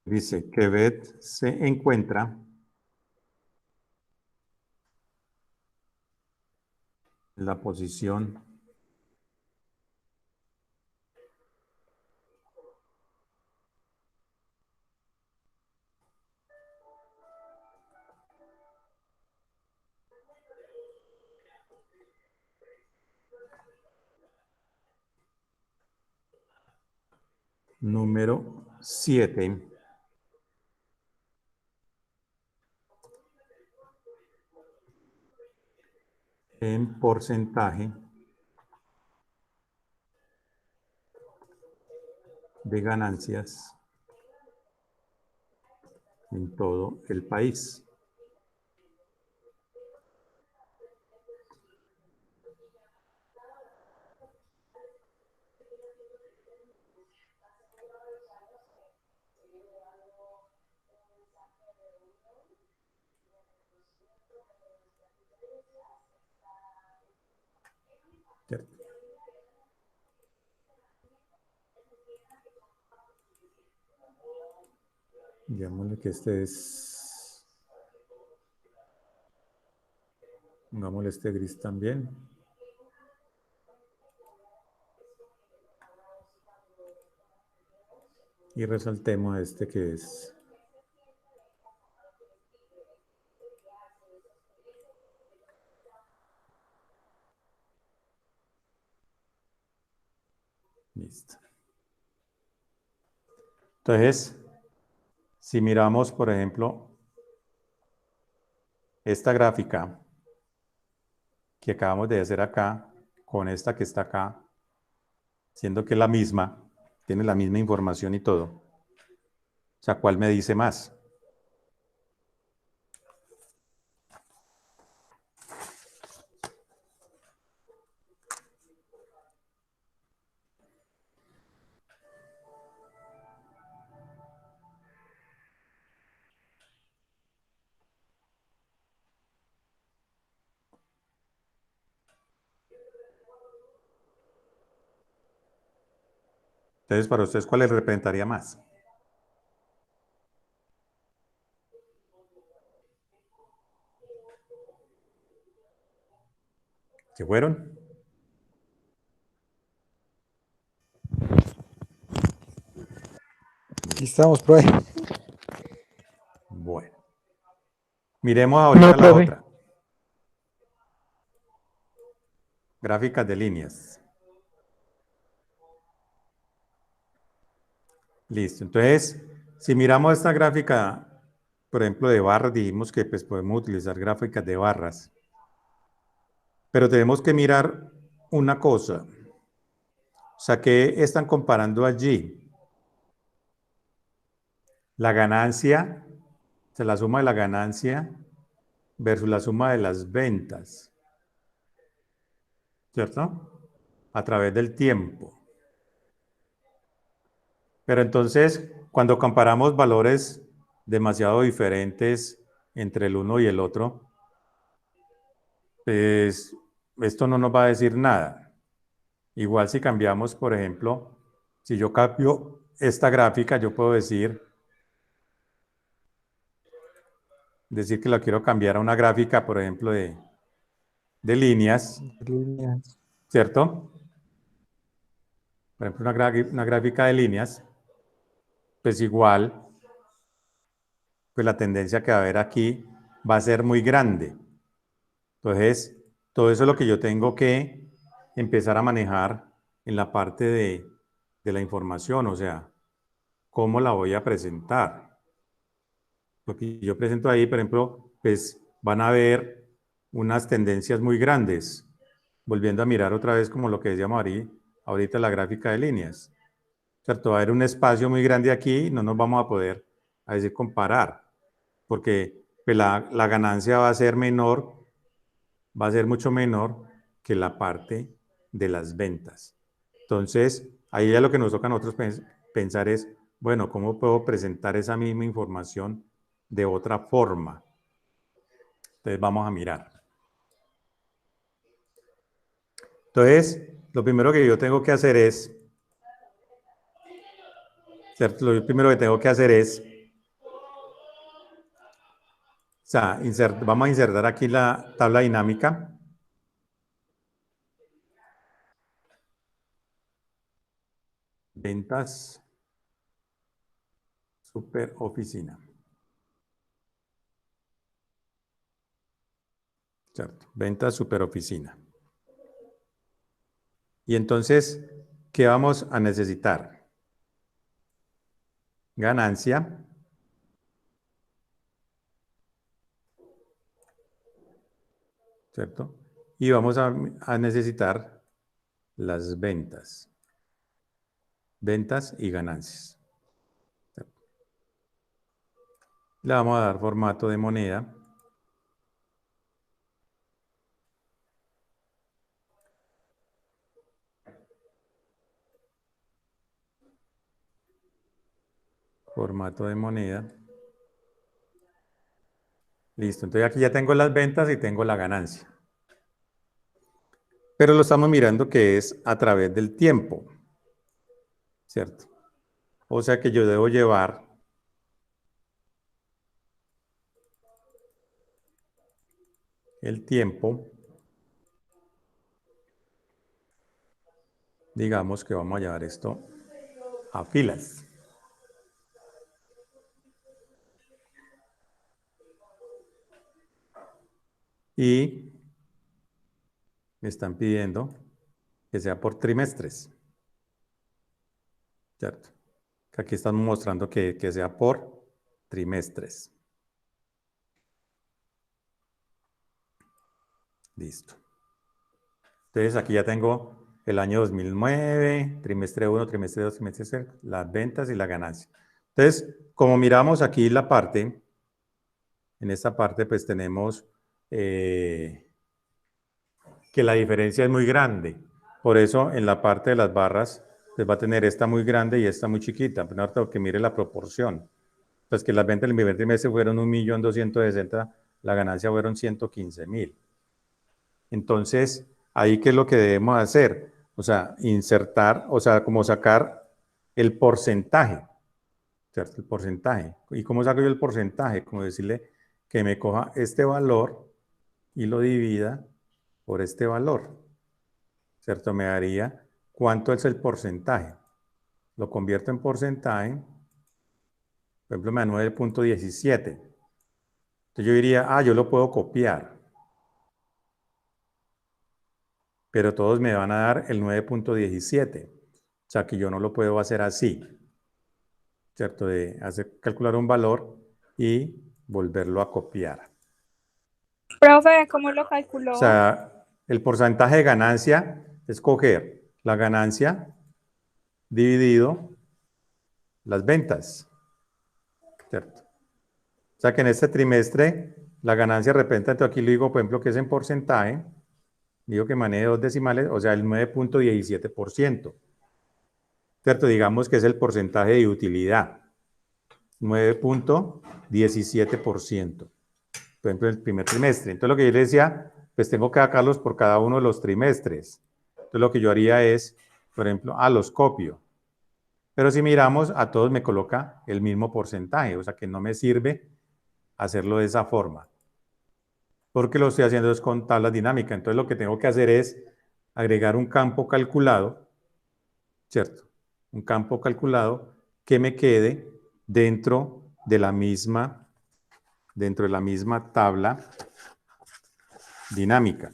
Dice que Quebec se encuentra en la posición número 7 en porcentaje de ganancias en todo el país. ¿Cierto? Digámosle que este es, pongámosle este gris también. Y resaltemos este que es listo. Entonces, si miramos, por ejemplo, esta gráfica que acabamos de hacer acá, con esta que está acá, siendo que es la misma, tiene la misma información y todo. O sea, ¿cuál me dice más? Entonces, para ustedes, ¿cuál les representaría más? ¿Se fueron? Aquí estamos, profe. Bueno. Miremos ahorita No, la profe. otra. Gráficas de líneas. Listo. Entonces, si miramos esta gráfica, por ejemplo, de barras, dijimos que pues, podemos utilizar gráficas de barras. Pero tenemos que mirar una cosa. O sea, ¿qué están comparando allí? La ganancia, o sea, la suma de la ganancia versus la suma de las ventas. ¿Cierto? A través del tiempo. Pero entonces, cuando comparamos valores demasiado diferentes entre el uno y el otro, pues esto no nos va a decir nada. Igual si cambiamos, por ejemplo, si yo cambio esta gráfica, yo puedo decir que la quiero cambiar a una gráfica, por ejemplo, de líneas, Líneas. ¿cierto? Por ejemplo, una gráfica de líneas, pues igual, pues la tendencia que va a haber aquí va a ser muy grande. Entonces, todo eso es lo que yo tengo que empezar a manejar en la parte de la información, o sea, cómo la voy a presentar. Lo que yo presento ahí, por ejemplo, pues van a ver unas tendencias muy grandes. Volviendo a mirar otra vez como lo que decíamos ahorita la gráfica de líneas. ¿Cierto? Va a haber un espacio muy grande aquí, no nos vamos a poder, a decir, comparar, porque pues, la ganancia va a ser menor, va a ser mucho menor que la parte de las ventas. Entonces, ahí ya lo que nos toca a nosotros pensar es, bueno, ¿cómo puedo presentar esa misma información de otra forma? Entonces, vamos a mirar. Entonces, lo primero que yo tengo que hacer es, ¿cierto? Lo primero que tengo que hacer es, o sea, vamos a insertar aquí la tabla dinámica. Ventas, super oficina. ¿Cierto? Ventas, super oficina. Y entonces, ¿qué vamos a necesitar? Ganancia. ¿Cierto? Y vamos a necesitar las ventas. Ventas y ganancias. ¿Cierto? Le vamos a dar formato de moneda. Formato de moneda. Listo, entonces aquí ya tengo las ventas y tengo la ganancia. Pero lo estamos mirando que es a través del tiempo. ¿Cierto? O sea que yo debo llevar el tiempo, digamos que vamos a llevar esto a filas. Y me están pidiendo que sea por trimestres. ¿Cierto? Que aquí estamos mostrando que sea por trimestres. Listo. Entonces aquí ya tengo el año 2009, trimestre 1, trimestre 2, trimestre 3, las ventas y la ganancia. Entonces, como miramos aquí la parte, en esta parte pues tenemos que la diferencia es muy grande. Por eso en la parte de las barras pues va a tener esta muy grande y esta muy chiquita. Pero ahora tengo que mire la proporción. Pues que las ventas del primer trimestre fueron 1.260.000, la ganancia fueron 115.000. Entonces, ahí qué es lo que debemos hacer, o sea, insertar, o sea, como sacar el porcentaje, ¿cierto? El porcentaje. ¿Y cómo saco yo el porcentaje? Como decirle que me coja este valor y lo divida por este valor, ¿cierto? Me daría cuánto es el porcentaje. Lo convierto en porcentaje, por ejemplo, me da 9.17. Entonces yo diría, yo lo puedo copiar, pero todos me van a dar el 9.17. O sea que yo no lo puedo hacer así, ¿cierto? De calcular un valor y volverlo a copiar. Profe, ¿cómo lo O calculó? sea, el porcentaje de ganancia es coger la ganancia dividido las ventas, ¿cierto? O sea que en este trimestre la ganancia representa, aquí lo digo, por ejemplo, que es en porcentaje, digo que maneje 2 decimales, o sea, el 9.17%, ¿cierto? Digamos que es el porcentaje de utilidad, 9.17%, por ejemplo, en el primer trimestre. Entonces lo que yo le decía, pues tengo que sacarlos por cada uno de los trimestres. Entonces lo que yo haría es, por ejemplo, los copio. Pero si miramos, a todos me coloca el mismo porcentaje, o sea que no me sirve hacerlo de esa forma, porque lo estoy haciendo es con tablas dinámicas. Entonces lo que tengo que hacer es agregar un campo calculado, ¿cierto? Un campo calculado que me quede dentro de la misma tabla dinámica.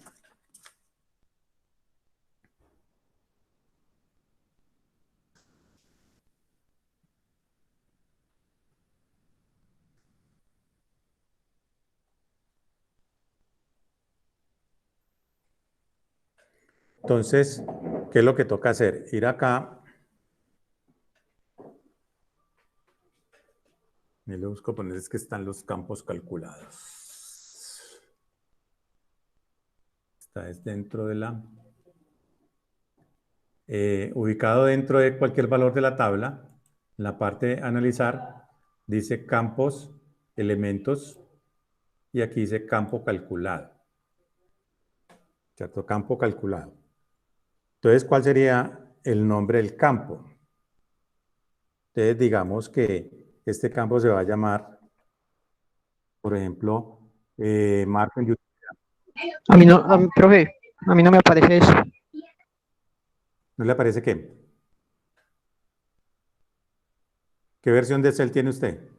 Entonces, ¿qué es lo que toca hacer? Ir acá. Y le busco poner es que están los campos calculados. Está es dentro de la... ubicado dentro de cualquier valor de la tabla, en la parte de analizar, dice campos, elementos, y aquí dice campo calculado. ¿Cierto? Campo calculado. Entonces, ¿cuál sería el nombre del campo? Entonces, digamos que este campo se va a llamar, por ejemplo, margen de utilidad. A mí no, profe, a mí no me aparece eso. ¿No le parece qué? ¿Qué versión de Excel tiene usted?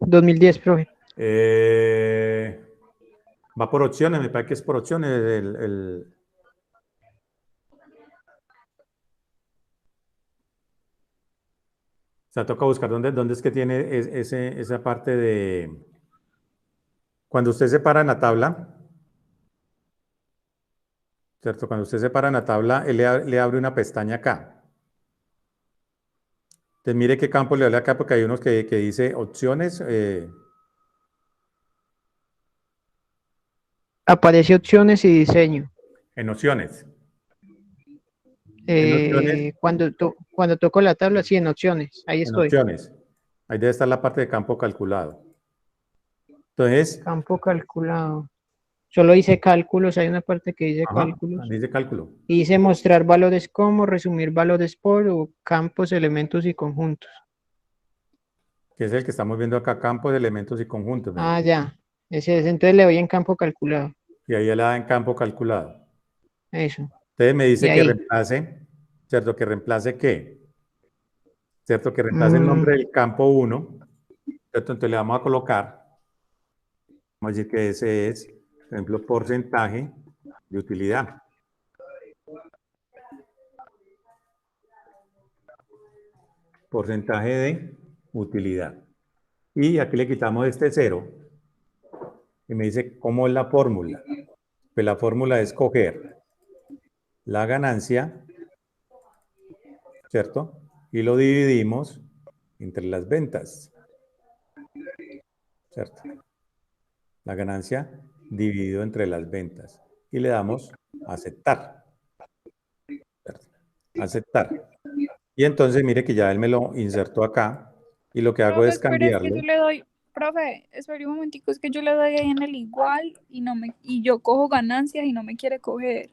2010, profe. Va por opciones, me parece que es por opciones O sea, toca buscar dónde es que tiene esa parte de... Cuando usted separa en la tabla, ¿cierto? Cuando usted separa en la tabla, él le abre una pestaña acá. Entonces, mire qué campo le abre acá, porque hay unos que dice opciones. Aparece opciones y diseño. En opciones. En opciones. Cuando toco la tabla, sí, en opciones. Ahí En estoy. opciones. Ahí debe estar la parte de campo calculado. Entonces... Campo calculado. Solo dice cálculos, hay una parte que dice cálculos. Dice cálculo. Y dice mostrar valores como, resumir valores por, o campos, elementos y conjuntos. Que es el que estamos viendo acá, campo de elementos y conjuntos. Ah, ya. Ese es, entonces le doy en campo calculado. Y ahí le da en campo calculado. Eso. Entonces me dice Y que ahí. reemplace, ¿cierto? Que reemplace ¿qué? ¿Cierto? Que reemplace el nombre del campo 1, ¿cierto? Entonces le vamos a colocar, vamos a decir que ese es, por ejemplo, porcentaje de utilidad. Porcentaje de utilidad. Y aquí le quitamos este 0 y me dice cómo es la fórmula. Pues la fórmula es coger la ganancia, ¿cierto? Y lo dividimos entre las ventas, ¿cierto? La ganancia dividido entre las ventas. Y le damos aceptar. ¿Cierto? Aceptar. Y entonces mire que ya él me lo insertó acá. Y lo que hago Profe, es pero es cambiarle. que yo le doy, profe, espere un momentico, es que yo le doy ahí en el igual y yo cojo ganancias y no me quiere coger.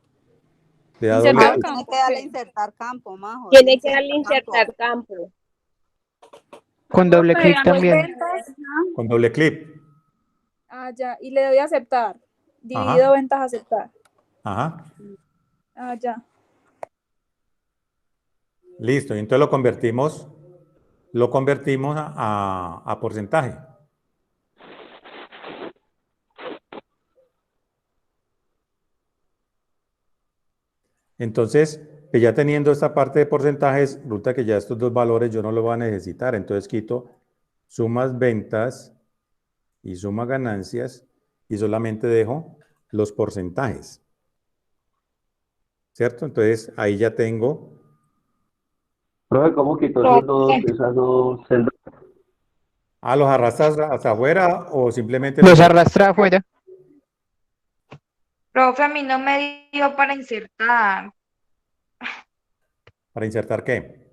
Le da Insertar doble clic. campo. Tiene que darle ok. insertar campo, majo. Tiene que darle insertar campo. Con doble clic Después también. ventas. Con doble clic. Ah, ya. Y le doy a aceptar. Dividido Ajá. ventas, aceptar. Ajá. Ah, ya. Listo. Y entonces lo convertimos a porcentaje. Entonces, pues ya teniendo esta parte de porcentajes, resulta que ya estos dos valores yo no los voy a necesitar. Entonces quito sumas ventas y suma ganancias y solamente dejo los porcentajes. ¿Cierto? Entonces ahí ya tengo. Profe, ¿cómo quitó esas dos celdas? Ah, ¿los arrastras hasta afuera o simplemente Los arrastra afuera. Profe, a mí no me dio para insertar. ¿Para insertar qué?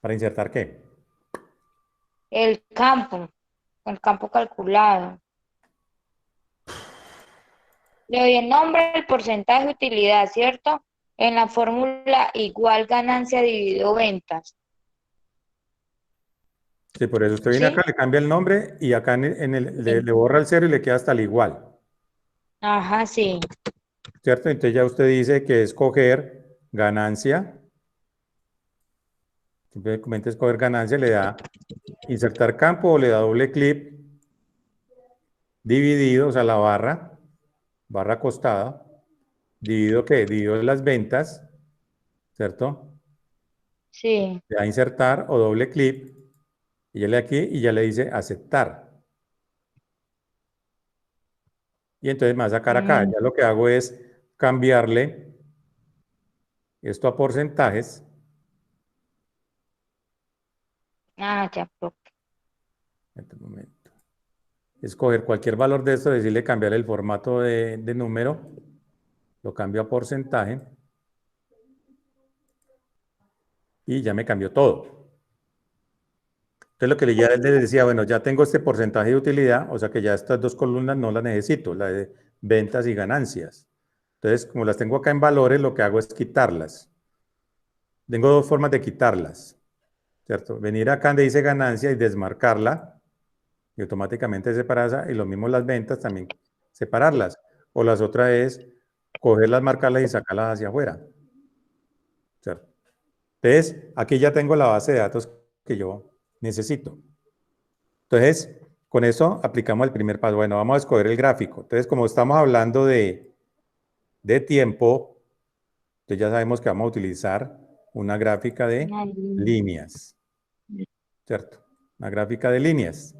¿Para insertar qué? El campo calculado. Le doy el nombre, el porcentaje de utilidad, ¿cierto? En la fórmula igual ganancia dividido ventas. Sí, por eso usted viene ¿Sí? acá, le cambia el nombre y acá le borra el cero y le queda hasta el igual. Ajá, sí. ¿Cierto? Entonces ya usted dice que escoger ganancia. Simplemente escoger ganancia, le da insertar campo o le da doble clic, dividido, o sea, la barra acostada, dividido ¿qué? Dividido las ventas, ¿cierto? Sí. Le da insertar o doble clic y ya le da aquí y ya le dice aceptar. Y entonces me va a sacar acá. Ya lo que hago es cambiarle esto a porcentajes. Ah, ya, profe. Este momento. Escoger cualquier valor de esto, decirle cambiar el formato de número, lo cambio a porcentaje y ya me cambió todo. Entonces lo que ya les decía, bueno, ya tengo este porcentaje de utilidad, o sea que ya estas dos columnas no las necesito, la de ventas y ganancias. Entonces, como las tengo acá en valores, lo que hago es quitarlas. Tengo dos formas de quitarlas, ¿cierto? Venir acá donde dice ganancia y desmarcarla, y automáticamente separarla, y lo mismo las ventas también separarlas. O las otras es cogerlas, marcarlas y sacarlas hacia afuera. ¿Cierto? Entonces, aquí ya tengo la base de datos que yo necesito. Entonces, con eso aplicamos el primer paso. Bueno, vamos a escoger el gráfico. Entonces, como estamos hablando de tiempo, entonces ya sabemos que vamos a utilizar una gráfica de líneas. ¿Cierto? Una gráfica de líneas.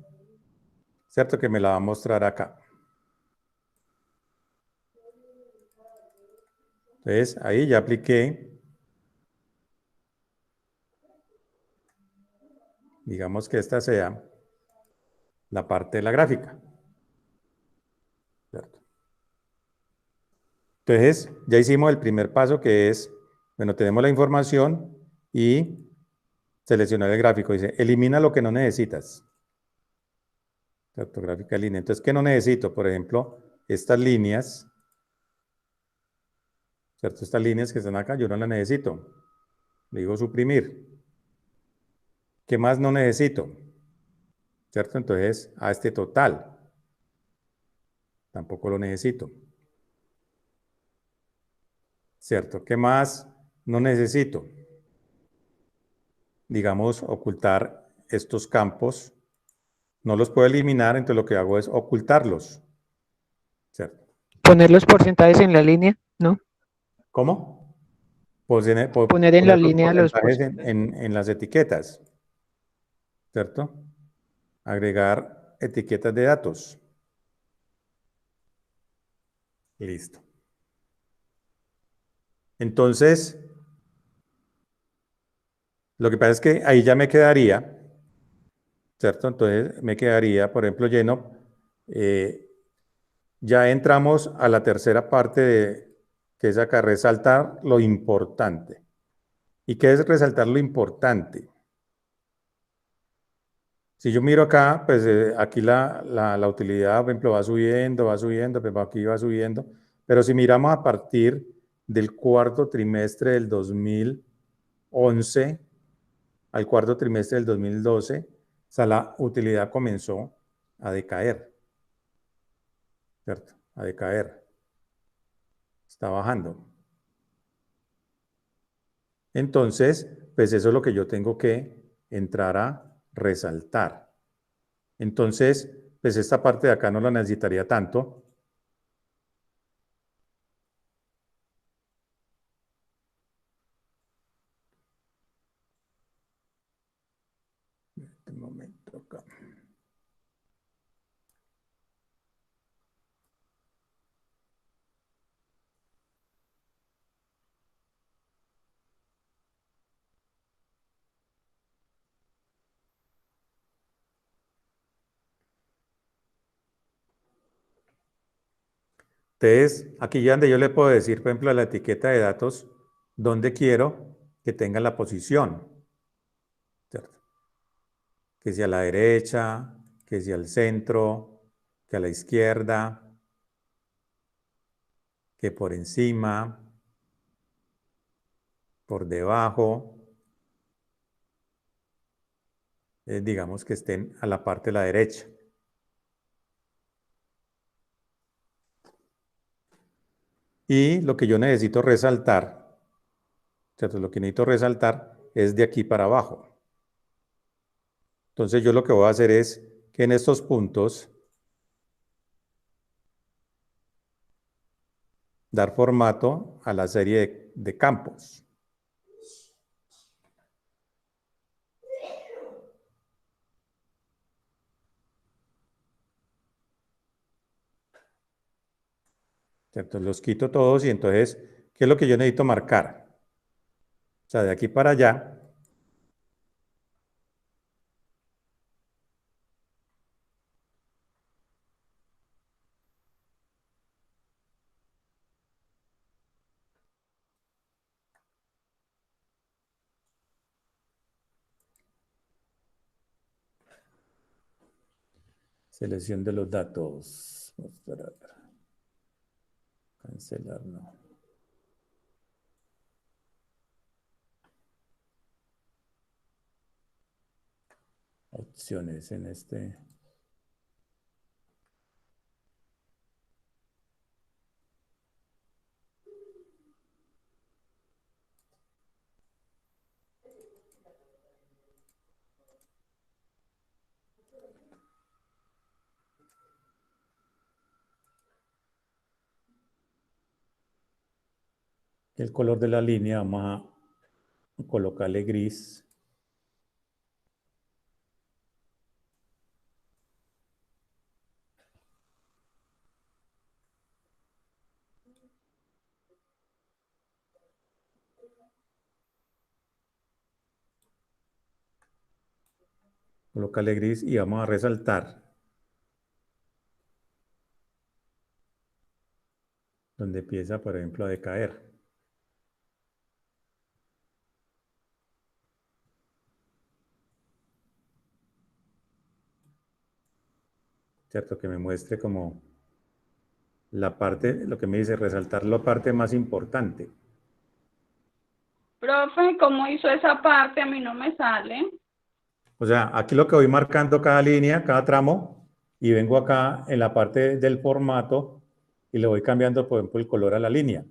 ¿Cierto? Que me la va a mostrar acá. Entonces, ahí ya apliqué. Digamos que esta sea la parte de la gráfica. ¿Cierto? Entonces, ya hicimos el primer paso que es, bueno, tenemos la información y seleccionar el gráfico. Dice, elimina lo que no necesitas. ¿Cierto? Gráfica de línea. Entonces, ¿qué no necesito? Por ejemplo, estas líneas. ¿Cierto? Estas líneas que están acá, yo no las necesito. Le digo suprimir. ¿Qué más no necesito? ¿Cierto? Entonces, a este total. Tampoco lo necesito. ¿Cierto? ¿Qué más no necesito? Digamos, ocultar estos campos. No los puedo eliminar, entonces lo que hago es ocultarlos. ¿Cierto? Poner los porcentajes en la línea, ¿no? ¿Cómo? Poner en la los línea los porcentajes en las etiquetas. ¿Cierto? Agregar etiquetas de datos. Listo. Entonces, lo que pasa es que ahí ya me quedaría, ¿cierto? Entonces me quedaría, por ejemplo, lleno. Ya entramos a la tercera parte que es acá, resaltar lo importante. ¿Y qué es resaltar lo importante? Si yo miro acá, pues aquí la utilidad, por ejemplo, va subiendo, pues aquí va subiendo. Pero si miramos a partir del cuarto trimestre del 2011 al cuarto trimestre del 2012, o sea, la utilidad comenzó a decaer, ¿cierto? A decaer. Está bajando. Entonces, pues eso es lo que yo tengo que entrar a resaltar. Entonces, pues esta parte de acá no la necesitaría tanto. Un momento acá. Entonces, aquí ya donde yo le puedo decir, por ejemplo, a la etiqueta de datos, dónde quiero que tenga la posición, ¿cierto? Que sea a la derecha, que sea al centro, que a la izquierda, que por encima, por debajo, digamos que estén a la parte de la derecha. Y lo que yo necesito resaltar, ¿cierto? Lo que necesito resaltar es de aquí para abajo. Entonces yo lo que voy a hacer es que en estos puntos dar formato a la serie de campos. ¿Cierto? Los quito todos y entonces, ¿qué es lo que yo necesito marcar? O sea, de aquí para allá, selección de los datos. Mostrar. Cancelar, no. Opciones en este. El color de la línea, vamos a colocarle gris. Colocarle gris y vamos a resaltar donde empieza, por ejemplo, a decaer. ¿Cierto? Que me muestre como la parte, lo que me dice, resaltar la parte más importante. Profe, ¿cómo hizo esa parte? A mí no me sale. O sea, aquí lo que voy marcando cada línea, cada tramo, y vengo acá en la parte del formato y le voy cambiando, por ejemplo, el color a la línea.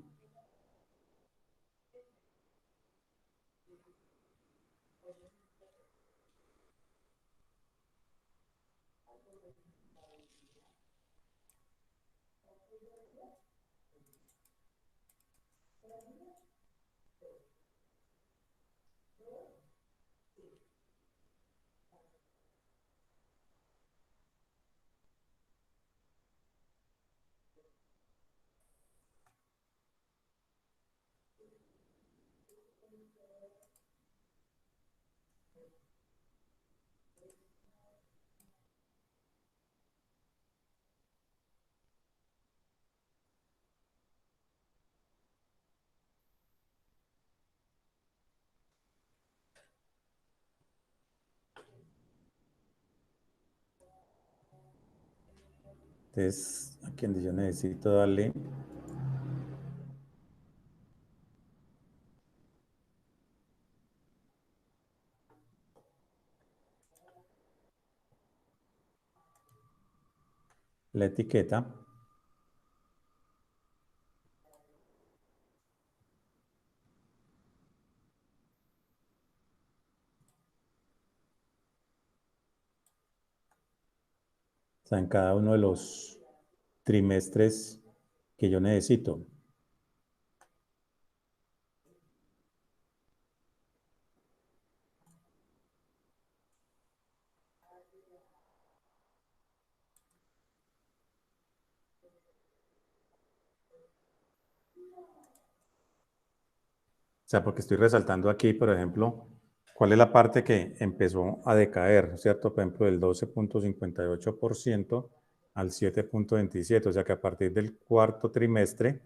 Entonces, aquí donde yo necesito darle la etiqueta. O sea, en cada uno de los trimestres que yo necesito. O sea, porque estoy resaltando aquí, por ejemplo, cuál es la parte que empezó a decaer, ¿cierto? Por ejemplo, del 12,58% al 7,27%. O sea, que a partir del cuarto trimestre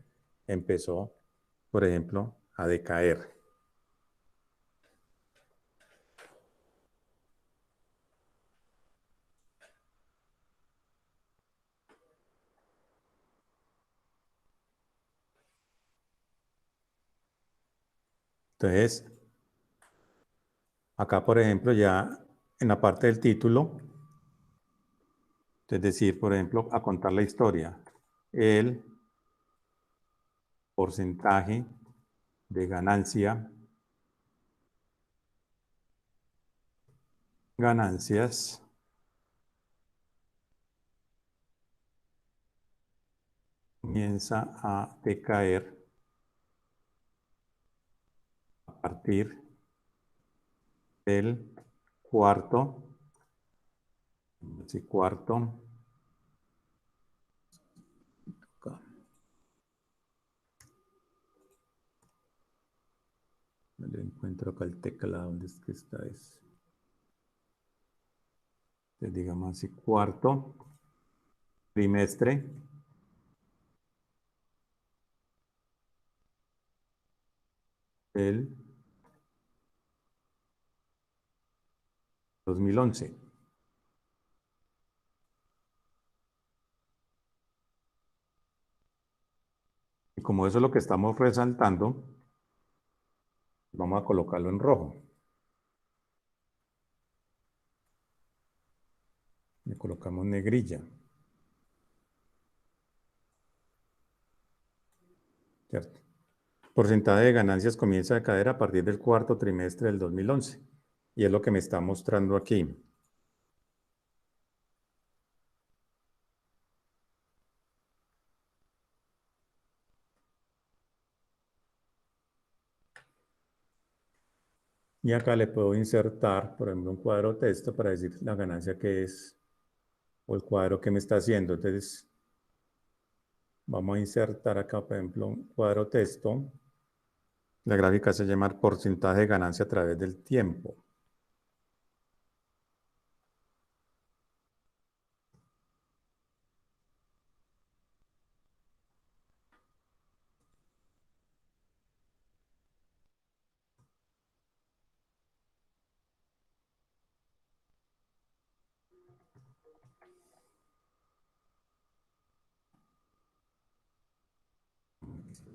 empezó, por ejemplo, a decaer. Entonces, acá, por ejemplo, ya en la parte del título, es decir, por ejemplo, a contar la historia, el porcentaje de ganancias comienza a decaer a partir del cuarto, sí, cuarto, acá, le encuentro acá el teclado, ¿dónde es que está? Entonces, digamos así, cuarto trimestre del 2011. Y como eso es lo que estamos resaltando, vamos a colocarlo en rojo. Le colocamos negrilla. ¿Cierto? Porcentaje de ganancias comienza a decaer a partir del cuarto trimestre del 2011. Y es lo que me está mostrando aquí. Y acá le puedo insertar, por ejemplo, un cuadro texto para decir la ganancia que es o el cuadro que me está haciendo. Entonces, vamos a insertar acá, por ejemplo, un cuadro texto. La gráfica se llama porcentaje de ganancia a través del tiempo.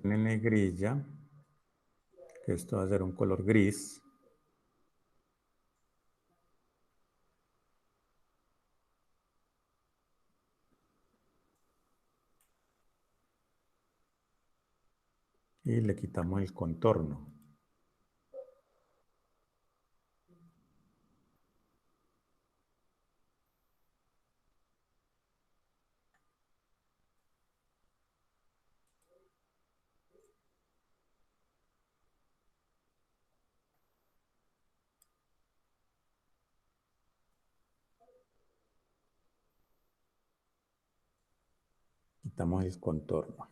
En negrilla, que esto va a ser un color gris. Y le quitamos el contorno. Quitamos el contorno.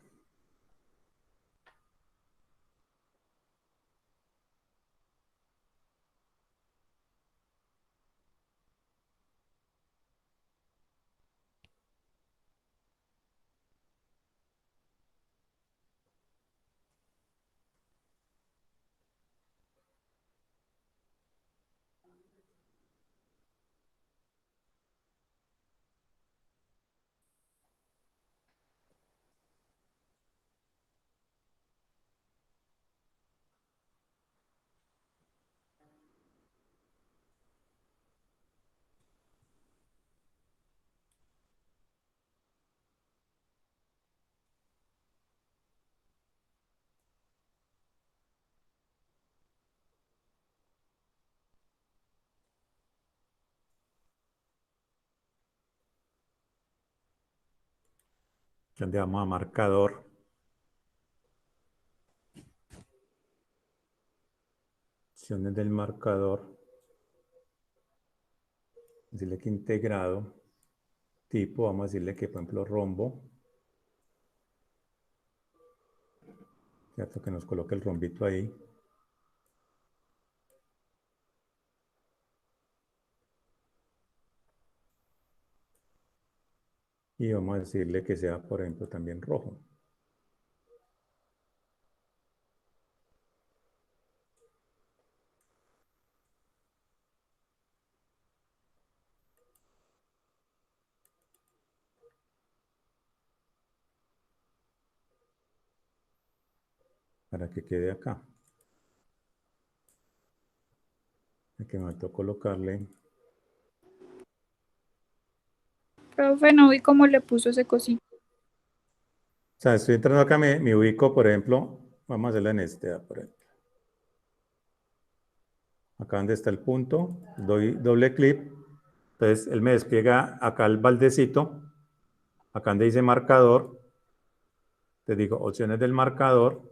donde vamos a marcador. Opciones del marcador. Decirle que integrado. Tipo, vamos a decirle que, por ejemplo, rombo. ¿Cierto? Que nos coloque el rombito ahí. Y vamos a decirle que sea, por ejemplo, también rojo. Para que quede acá. Aquí me faltó colocarle. Profe, no vi cómo le puso ese cosito. O sea, estoy entrando acá, me ubico, por ejemplo, vamos a hacerlo en este, por ejemplo. Acá donde está el punto, doy doble clic. Entonces, él me despliega acá el baldecito. Acá donde dice marcador. Te digo, opciones del marcador.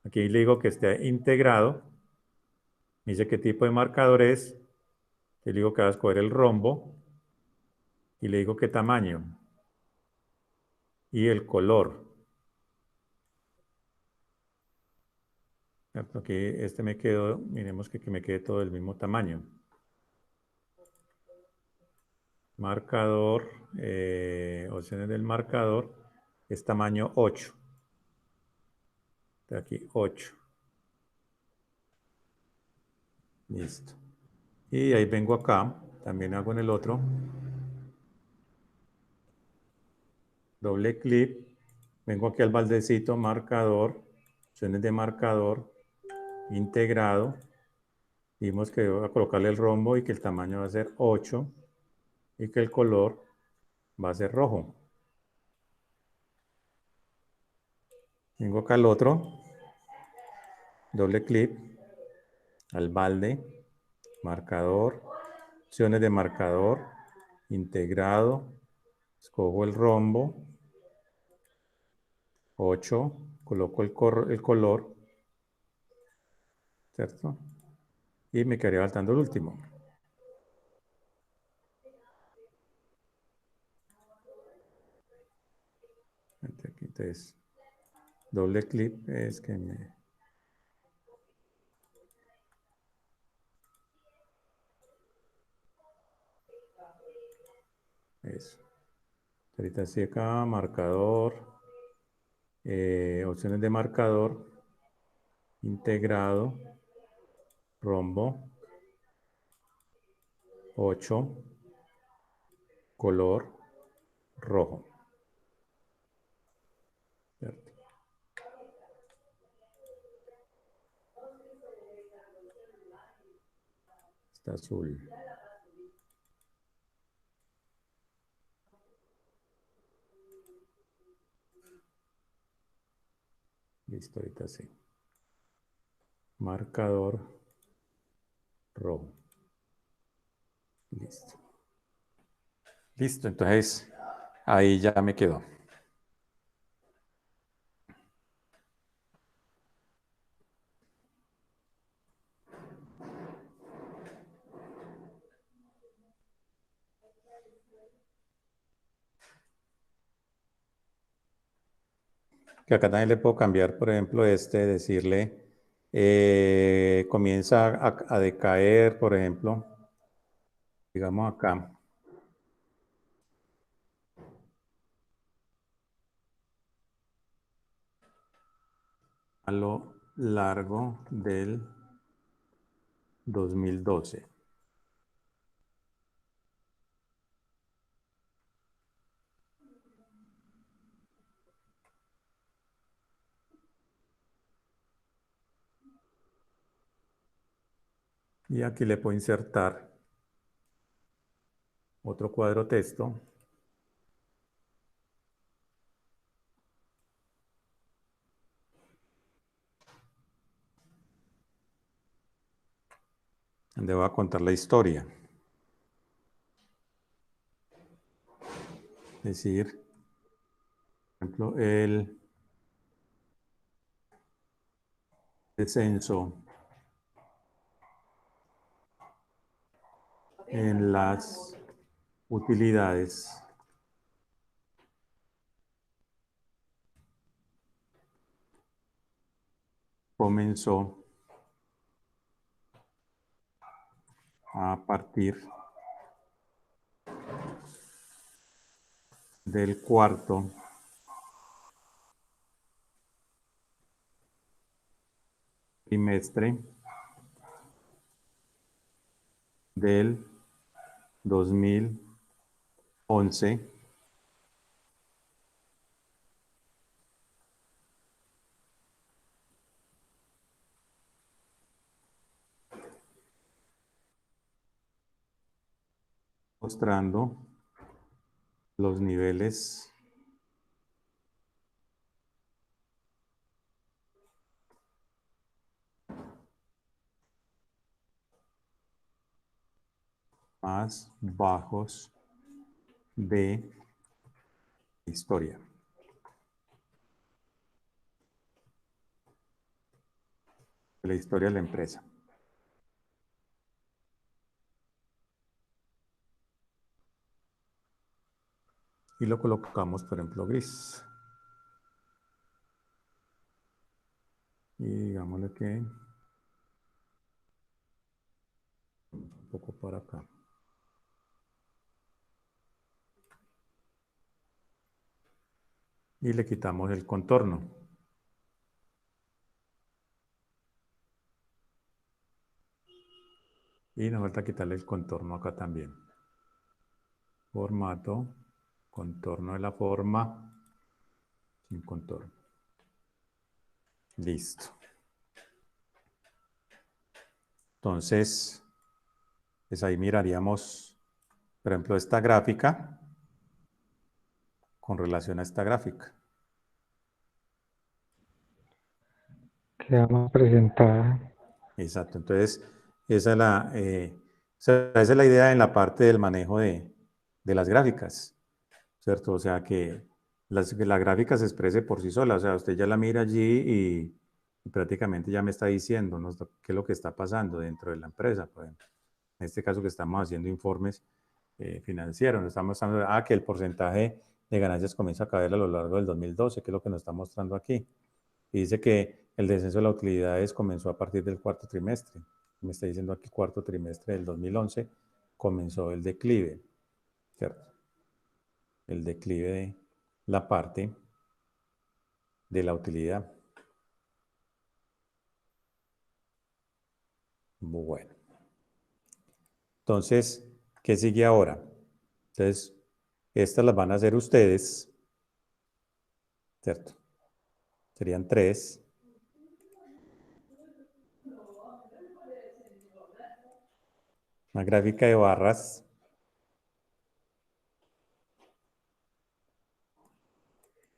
Aquí le digo que esté integrado. Me dice qué tipo de marcador es. Le digo que va a escoger el rombo. Y le digo qué tamaño. Y el color. Aquí este me quedó, miremos que me quede todo del mismo tamaño. Marcador, opciones del marcador, es tamaño 8. De aquí 8. Listo. Y ahí vengo acá, también hago en el otro. Doble clic, vengo aquí al baldecito, marcador, opciones de marcador, integrado. Vimos que voy a colocarle el rombo y que el tamaño va a ser 8 y que el color va a ser rojo. Vengo acá al otro, doble clic, al balde, marcador, opciones de marcador, integrado, escojo el rombo, 8, coloco el color, ¿cierto? Y me quedaría faltando el último. Aquí, entonces, doble clic es que me... Eso. Ahorita sí acá, marcador, opciones de marcador, integrado, rombo, 8, color, rojo. ¿Cierto? Está azul. Listo, ahorita sí. Marcador rojo. Listo. Listo, entonces ahí ya me quedó. Que acá también le puedo cambiar, por ejemplo, decirle, comienza a decaer, por ejemplo, digamos acá. A lo largo del 2012. Y aquí le puedo insertar otro cuadro texto. Donde voy a contar la historia. Es decir, ejemplo, el descenso en las utilidades comenzó a partir del cuarto trimestre del 2011 mostrando los niveles más bajos de historia. De la historia de la empresa. Y lo colocamos, por ejemplo, gris. Y digámosle que un poco para acá. Y le quitamos el contorno. Y nos falta quitarle el contorno acá también. Formato, contorno de la forma, sin contorno. Listo. Entonces, pues ahí miraríamos, por ejemplo, esta gráfica con relación a esta gráfica. Quedamos presentada. Exacto. Entonces, esa es la idea en la parte del manejo de las gráficas, ¿cierto? O sea, que la gráfica se exprese por sí sola. O sea, usted ya la mira allí y prácticamente ya me está diciendo, ¿no?, qué es lo que está pasando dentro de la empresa. Por ejemplo, en este caso que estamos haciendo informes financieros, nos estamos mostrando que el porcentaje de ganancias comienza a caer a lo largo del 2012, que es lo que nos está mostrando aquí. Y dice que el descenso de las utilidades comenzó a partir del cuarto trimestre. Me está diciendo aquí cuarto trimestre del 2011 comenzó el declive, ¿cierto? El declive de la parte de la utilidad. Bueno. Entonces, ¿qué sigue ahora? Entonces, estas las van a hacer ustedes, ¿cierto? Serían 3. Una gráfica de barras.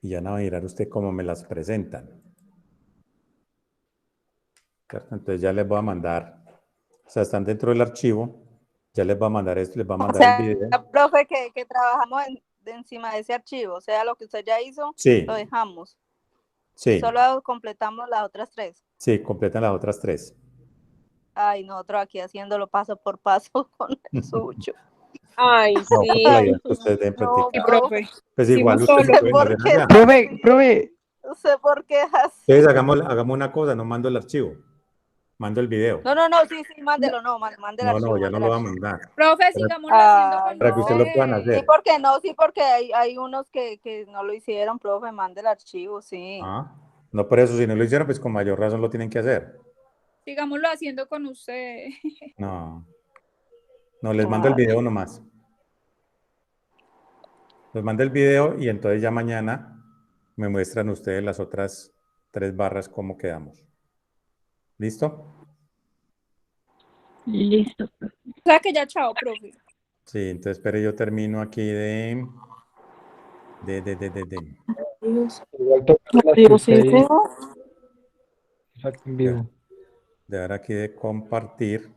Y ya no va a mirar usted cómo me las presentan. ¿Cierto? Entonces ya les voy a mandar, o sea, están dentro del archivo, ya les voy a mandar esto, les voy a mandar el video. Profe, que trabajamos encima de ese archivo, o sea, lo que usted ya hizo, sí, lo dejamos. Sí. Solo completamos las otras 3. Sí, completan las otras 3. Ay, nosotros aquí haciéndolo paso por paso con el suyo. Ay, No, sí. porque la idea es que ustedes den No, práctica. profe. Pues Sí, igual no ustedes solo. lo pueden hacer allá. Profe, No sé por qué es así. Entonces hagamos una cosa, no mando el archivo, mando el video. No, sí, mándelo, mande el archivo. No, ya no lo va a mandar. Profe, sigámoslo haciendo con Para que ustedes lo puedan usted. hacer. Sí, porque hay unos que no lo hicieron, profe, mande el archivo, sí. No por eso, si no lo hicieron, pues con mayor razón lo tienen que hacer. Sigámoslo haciendo con usted. No, les mando el video nomás. Les mando el video y entonces ya mañana me muestran ustedes las otras 3 barras cómo quedamos. ¿Listo? Listo. O sea que ya, chao, profe. Sí, entonces espere, yo termino aquí de... Igual toca las que usted hizo. Exacto, en vivo. De dar aquí de compartir.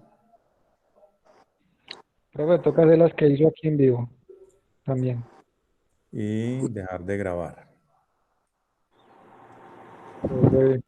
Profe, toca hacer las que hizo aquí en vivo también. Y dejar de grabar. Profe,